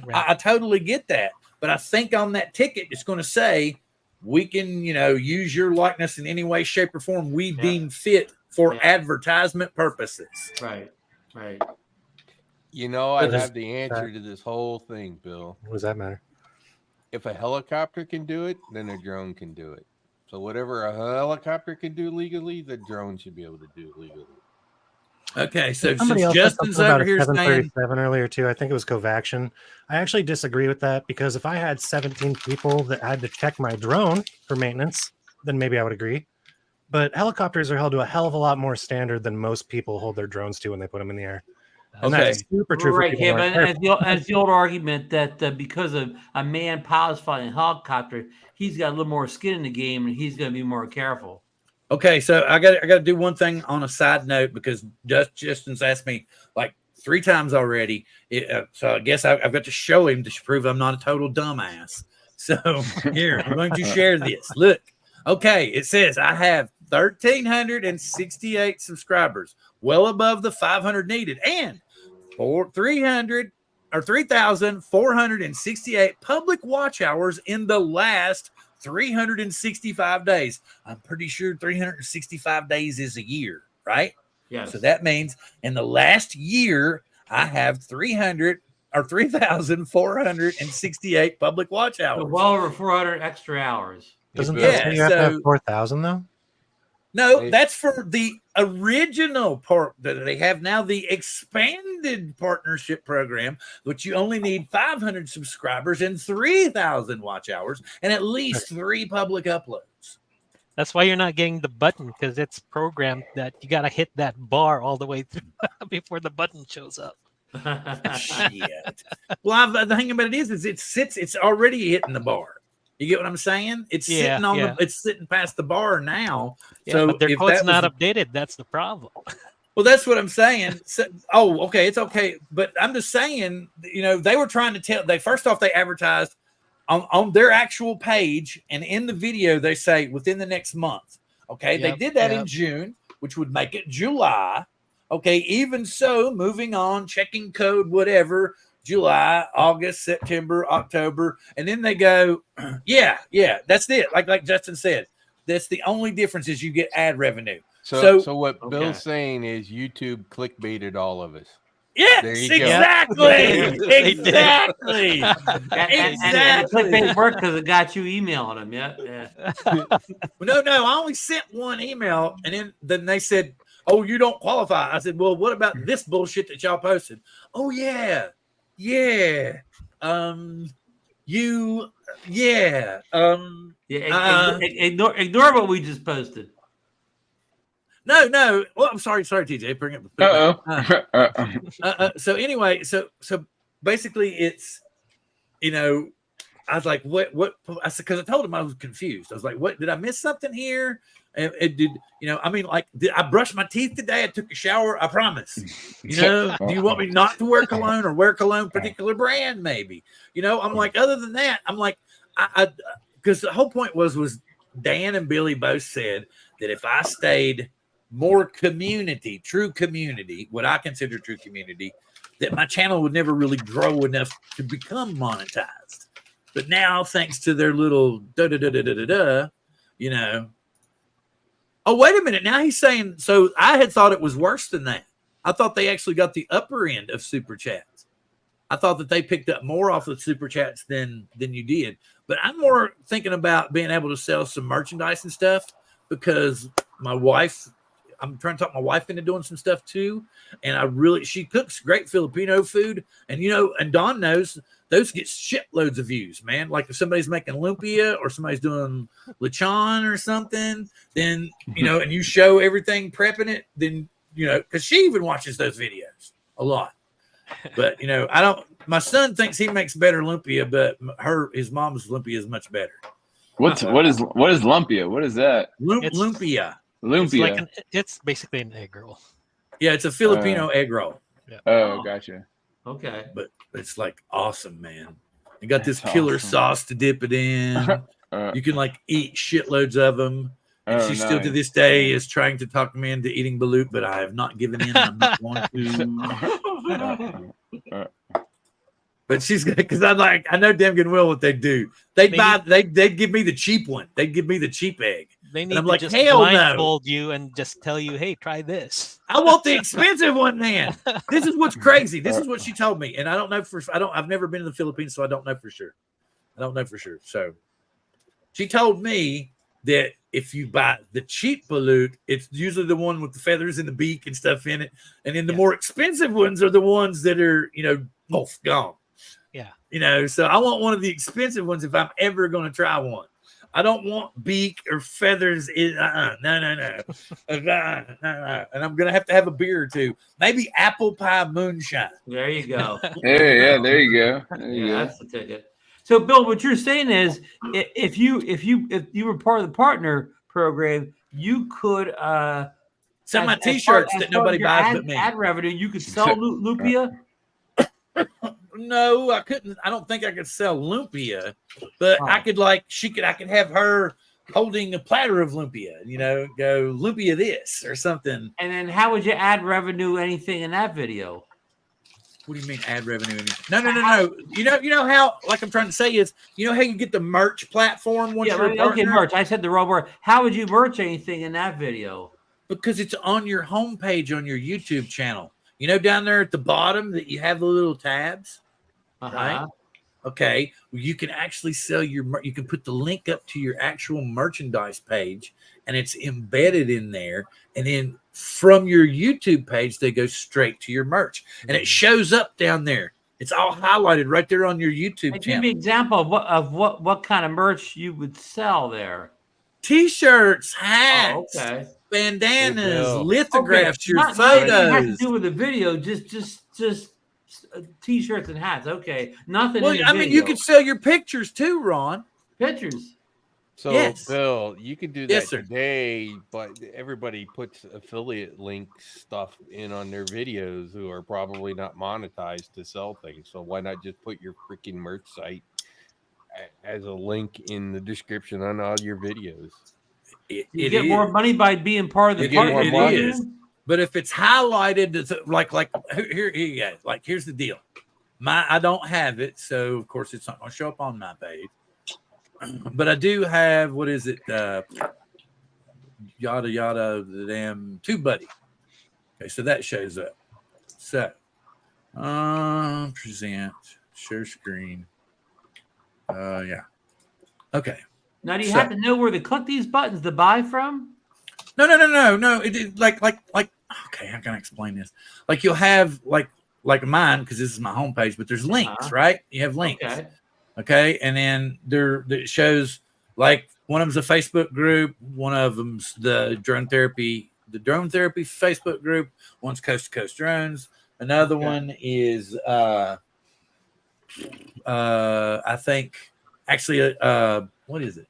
Right. I totally get that. But I think on that ticket, it's going to say, we can, use your likeness in any way, shape, or form we deem fit for advertisement purposes. Right. Right. I have the answer to this whole thing, Bill. What does that matter? If a helicopter can do it, then a drone can do it. So whatever a helicopter can do legally, the drone should be able to do legally. Okay, so Somebody since else said Justin's something about over a here saying, 737 earlier too. I think it was Covaxion. I actually disagree with that, because if I had 17 people that had to check my drone for maintenance, then maybe I would agree. But helicopters are held to a hell of a lot more standard than most people hold their drones to when they put them in the air. And Okay. that's super true for Right, people yeah, who but aren't as the old argument that because of a man pilot's flying a helicopter, he's got a little more skin in the game and he's going to be more careful. okay, so I got to do one thing on a side note, because Justin's asked me like 3 times already. So I guess I've got to show him to prove I'm not a total dumbass. So here, I'm going to share this. Look, okay, it says I have 1,368 subscribers, well above the 500 needed, and 3,468 public watch hours in the last 365 days. I'm pretty sure 365 days is a year, right? Yes. So that means in the last year, I have 3,468 public watch hours. So well over 400 extra hours. Doesn't Bill. that say you have to have 4,000 though? No, that's for the original part that they have now, the expanded partnership program, which you only need 500 subscribers and 3,000 watch hours and at least 3 public uploads. That's why you're not getting the button, because it's programmed that you got to hit that bar all the way through before the button shows up. Shit. Well, the thing about it is it's already hitting the bar. You get what I'm saying? It's sitting on it's sitting past the bar now. Yeah, so but their if code's that not was updated. That's the problem. well, that's what I'm saying. So, okay, it's okay. But I'm just saying, they were trying to tell. First off, they advertised on their actual page, and in the video they say within the next month. Okay, they did that in June, which would make it July. Okay, even so, moving on, checking code, whatever. July, August, September, October, and then they go, yeah, that's it. Like Justin said, that's the only difference is you get ad revenue. So what Bill's saying is YouTube clickbaited all of us. Yes, There you go. exactly, exactly. And the clickbait worked because it got you emailing them. Yeah. No, I only sent one email, and then they said, "Oh, you don't qualify." I said, "Well, what about this bullshit that y'all posted?" Oh yeah. Ignore what we just posted. No. Well, I'm sorry, TJ. Bring it. So anyway, so basically, it's I was like, what? I said, because I told him I was confused. I was like, what? Did I miss something here? And it did, did I brush my teeth today? I took a shower. I promise. Do you want me not to wear cologne or wear cologne particular brand? Maybe. I'm like, other than that, I'm like, I because the whole point was Dan and Billy both said that if I stayed more true community, what I consider true community, that my channel would never really grow enough to become monetized. But now, thanks to their little Oh, wait a minute. Now he's saying, so I had thought it was worse than that. I thought they actually got the upper end of super chats. I thought that they picked up more off of super chats than you did. But I'm more thinking about being able to sell some merchandise and stuff because my wife, I'm trying to talk my wife into doing some stuff too. And she cooks great Filipino food. And, and Dawn knows those get shitloads of views, man. Like if somebody's making lumpia or somebody's doing lechon or something, then, and you show everything prepping it, then, because she even watches those videos a lot. But, my son thinks he makes better lumpia, but his mom's lumpia is much better. What is lumpia? What is that? Lumpia. Lumpia. It's basically an egg roll. Yeah, it's a Filipino egg roll. Yeah. Oh, gotcha. Okay. But it's like awesome, man. You got this killer sauce to dip it in. You can eat shitloads of them. And she still to this day is trying to talk me into eating balut, but I have not given in. I'm not going to. But she's because I know damn good well what they do. They'd give me the cheap one. They'd give me the cheap egg. They need I'm to like, just hell blindfold you and just tell you, hey, try this. I want the expensive one, man. This is what's crazy. This is what she told me. And I don't know I've never been to the Philippines, so I don't know for sure. So she told me that if you buy the cheap balut, it's usually the one with the feathers and the beak and stuff in it. And then the more expensive ones are the ones that are, gone. Yeah. So I want one of the expensive ones if I'm ever going to try one. I don't want beak or feathers. No. And I'm going to have a beer or two. Maybe apple pie moonshine. There you go. There you go. That's the ticket. So, Bill, what you're saying is, if you were part of the partner program, you could sell my T-shirts that nobody buys but me. Ad revenue, you could sell lumpia. No, I couldn't. I don't think I could sell lumpia, but I could I could have her holding a platter of lumpia, go lumpia this or something. And then how would you add revenue anything in that video? What do you mean ad revenue? No. You know how, like I'm trying to say is, how you get the merch platform once you're a partner? Okay, merch. I said the wrong word. How would you merch anything in that video? Because it's on your homepage on your YouTube channel. Down there at the bottom that you have the little tabs, right? Okay, well, you can actually sell you can put the link up to your actual merchandise page, and it's embedded in there. And then from your YouTube page, they go straight to your merch, and it shows up down there. It's all highlighted right there on your YouTube channel. Give me an example of what kind of merch you would sell there. T-shirts, hats, bandanas, lithographs, your photos. Nothing has to do with the video, just T-shirts and hats. Okay, nothing. Well, I mean, you could sell your pictures too, Ron. Pictures. So, yes. Bill, you can do that today, but everybody puts affiliate link stuff in on their videos who are probably not monetized to sell things. So why not just put your freaking merch site as a link in the description on all your videos? You get more money by being part of the partner. It is. But if it's highlighted, it's like here you go. Like, here's the deal. I don't have it, so of course it's not going to show up on my page. But I do have, what is it? Yada yada, the damn TubeBuddy. Okay, so that shows up. So, present, share screen. Yeah. Okay. Now, do you have to know where to click these buttons to buy from? No. It is like. Okay, how can I explain this? Like you'll have like mine, because this is my homepage, but there's links, right? You have links. Okay, and then it shows like one of them's a Facebook group, one of them's the drone therapy Facebook group, one's Coast to Coast Drones, another one is I think actually what is it?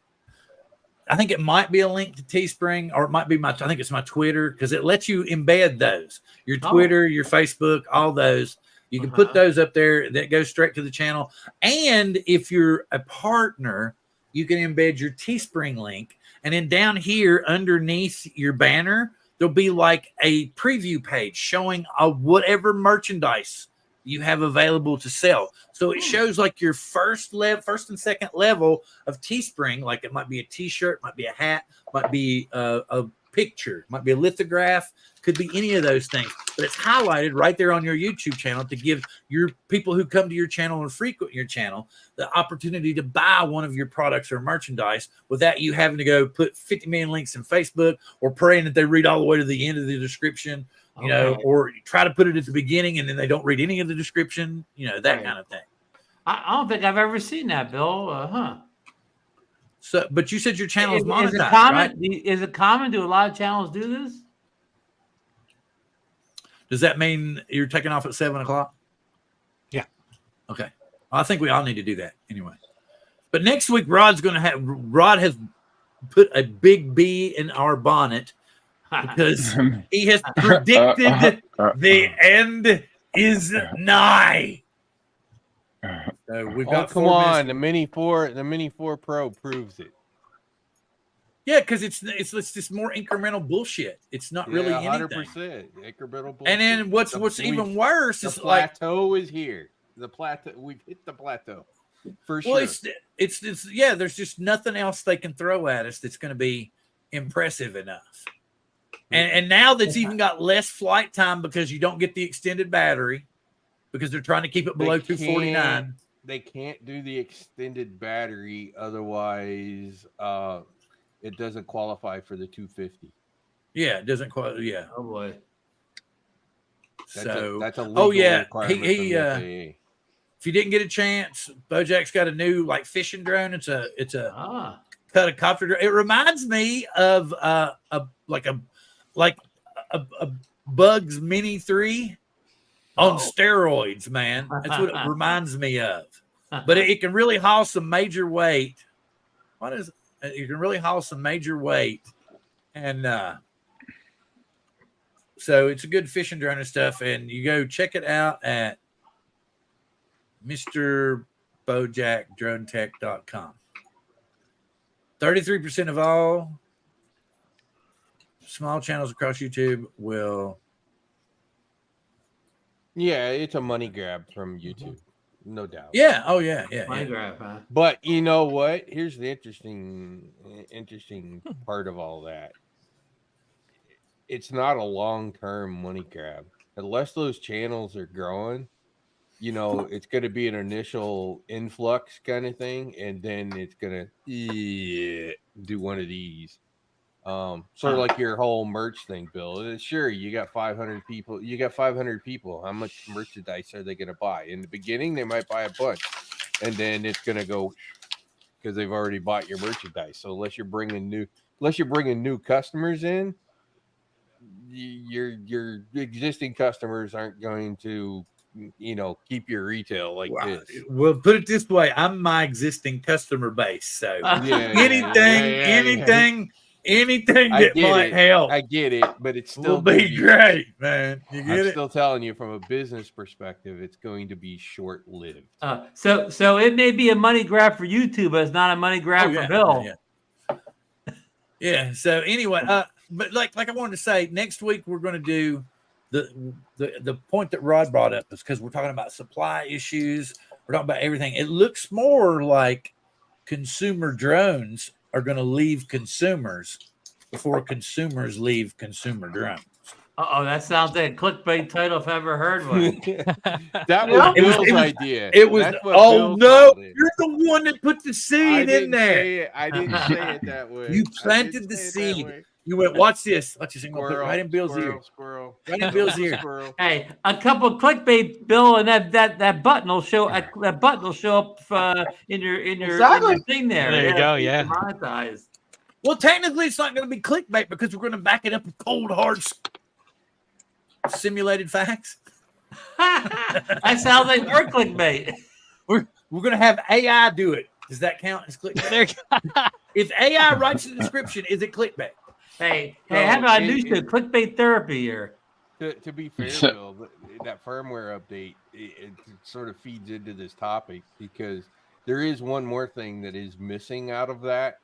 I think it might be a link to Teespring, or it might be I think it's my Twitter, because it lets you embed those. Your Twitter, your Facebook, all those. You can put those up there. That goes straight to the channel. And if you're a partner, you can embed your Teespring link. And then down here underneath your banner, there'll be like a preview page showing whatever merchandise you have available to sell. So it shows like your first and second level of Teespring. Like it might be a t-shirt, might be a hat, might be a picture, might be a lithograph, could be any of those things, but it's highlighted right there on your YouTube channel to give your people who come to your channel and frequent your channel the opportunity to buy one of your products or merchandise without you having to go put 50 million links in Facebook or praying that they read all the way to the end of the description, you know, or try to put it at the beginning and then they don't read any of the description, you know, that kind of thing. I don't think I've ever seen that, Bill. So, but you said your channel is monetized, is it common, right? Is it common? Do a lot of channels do this? Does that mean you're taking off at 7:00? Yeah. Okay. I think we all need to do that anyway. But next week, Rod has put a big bee in our bonnet because he has predicted the end is nigh. So we've got come on, the Mini 4 Pro proves it. Yeah, because it's just more incremental bullshit. It's not really anything. 100% incremental bullshit. And then what's even worse is the plateau is here. The plateau, we've hit the plateau for sure. Well, it's yeah. There's just nothing else they can throw at us that's going to be impressive enough. And now that's even got less flight time because you don't get the extended battery because they're trying to keep it below 249. They can't do the extended battery, otherwise it doesn't qualify for the 250. Yeah, it doesn't qualify. Yeah. Oh boy. That's So a legal requirement he from the FAA. If you didn't get a chance, Bojack's got a new fishing drone. It's a cut a copter drone. It reminds me of a Bugs Mini 3 on steroids, man. That's what it reminds me of. But it can really haul some major weight. What is it? You can really haul some major weight, and so it's a good fishing drone and stuff. And you go check it out at MrBojackDroneTech.com. 33% of all small channels across YouTube will. Yeah, it's a money grab from YouTube. No doubt. Yeah. Oh, yeah. Money grab, huh? But you know what? Here's the interesting part of all that. It's not a long-term money grab. Unless those channels are growing, you know, it's going to be an initial influx kind of thing, and then it's going to do one of these. Sort of like your whole merch thing, Bill. Sure, you got 500 people. How much merchandise are they going to buy? In the beginning, they might buy a bunch, and then it's going to go because they've already bought your merchandise. So unless you're bringing new customers in, your existing customers aren't going to, you know, keep your retail like this. Well, put it this way: I'm my existing customer base, so anything that might help. I get it, but it's still will be great, man. You get it? Still telling you from a business perspective, it's going to be short-lived. So it may be a money grab for YouTube, but it's not a money grab for Bill. Yeah. So anyway, but like I wanted to say, next week we're going to do the point that Rod brought up is because we're talking about supply issues. We're talking about everything. It looks more like consumer drones are going to leave consumers before consumers leave consumer drones. That sounds like a clickbait title if I ever heard one. That was Bill's idea. It was, oh no, you're the one that put the seed in there. I didn't say it that way. You planted the seed. You went, watch this. Watch this. Right in Bill's ear. Right in Bill's ear. Hey, a couple of clickbait, Bill, and that button will show. That button will show up in your thing there. There you go. Yeah. Monetize. Well, technically, it's not going to be clickbait because we're going to back it up with cold, hard, simulated facts. That sounds like our clickbait. We're going to have AI do it. Does that count as clickbait? If AI writes the description, is it clickbait? Hey, how about a new show, clickbait therapy here? To be fair, Bill, that firmware update it sort of feeds into this topic because there is one more thing that is missing out of that,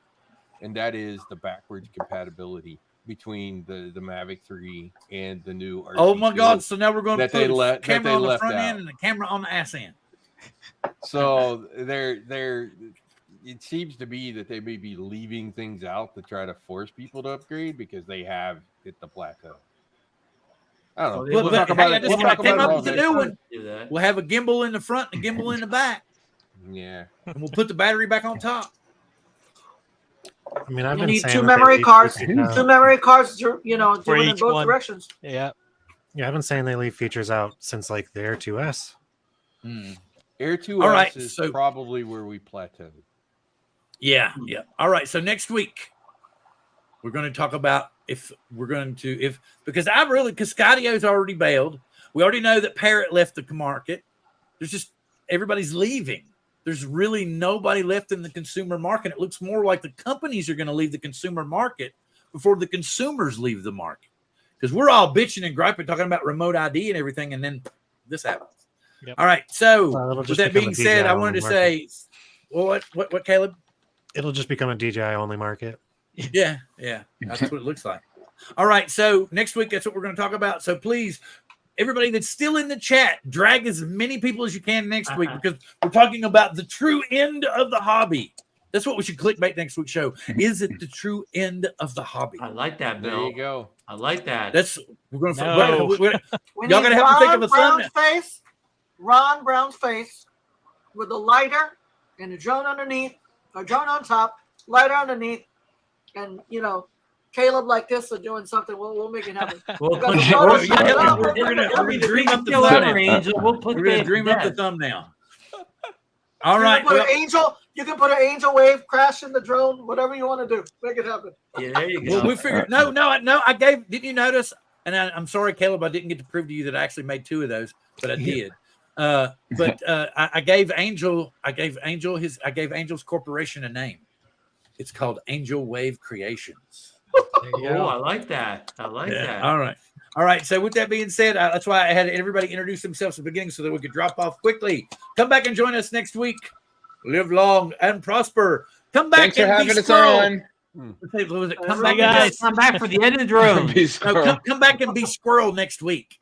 and that is the backwards compatibility between the Mavic 3 and the new RC2. Oh my God! So now we're going to put a camera on the front end and a camera on the ass end. So it seems to me that they may be leaving things out to try to force people to upgrade because they have hit the plateau. I don't know. Well, We'll Well, talk hey, about I it. just We'll talk came about up it all with a next new time. one. Do that. We'll have a gimbal in the front and a gimbal in the back, Yeah. and we'll put the battery back on top. I mean, I've You been need saying two that they memory leave cards. features out. Two memory cards, you know, For doing in each both one. directions. Yeah. Yeah, I've been saying they leave features out since like the Air 2S. Air 2S All right, is so- probably where we plateaued. Yeah. All right. So next week, we're going to talk about because Scotio's already bailed. We already know that Parrot left the market. There's just everybody's leaving. There's really nobody left in the consumer market. It looks more like the companies are going to leave the consumer market before the consumers leave the market. Because we're all bitching and griping, talking about remote ID and everything, and then this happens. Yep. All right. So Well, it'll with just that become being a said, I DJI wanted to only say, well, what, Caleb? It'll just become a DJI only market. Yeah, that's what it looks like. All right, so next week, that's what we're going to talk about. So please, everybody that's still in the chat, drag as many people as you can next week because we're talking about the true end of the hobby. That's what we should clickbait next week's show. Is it the true end of the hobby? I like that, There Bill. you go. I like that. That's we're going to. No. We Y'all need gonna have to think of a Brown's thumbnail. face, Ron Brown's face, with a lighter and a drone underneath, a drone on top, lighter underneath, and Caleb like this or doing something. We'll make it happen. We'll got put the the photos. We're gonna dream up the thumbnail. Angel. We'll put We're going to dream up the thumbnail. All You right. can put Well, an angel. You can put an angel wave crash in the drone. Whatever you want to do, make it happen. Yeah, there you go. well, we figured. No. I gave. Didn't you notice? And I'm sorry, Caleb. I didn't get to prove to you that I actually made 2 of those, but I did. I gave Angel. I gave Angel's corporation a name. It's called Angel Wave Creations. There you Oh, go. I like that. I like that. All right. So with that being said, that's why I had everybody introduce themselves at the beginning so that we could drop off quickly. Come back and join us next week. Live long and prosper. Come back. Thanks for and be having us squirrel. on. What was it? Come Hey, back, guys. Come back for the end of the drone. Be No, squirrel. come back and be squirrel next week.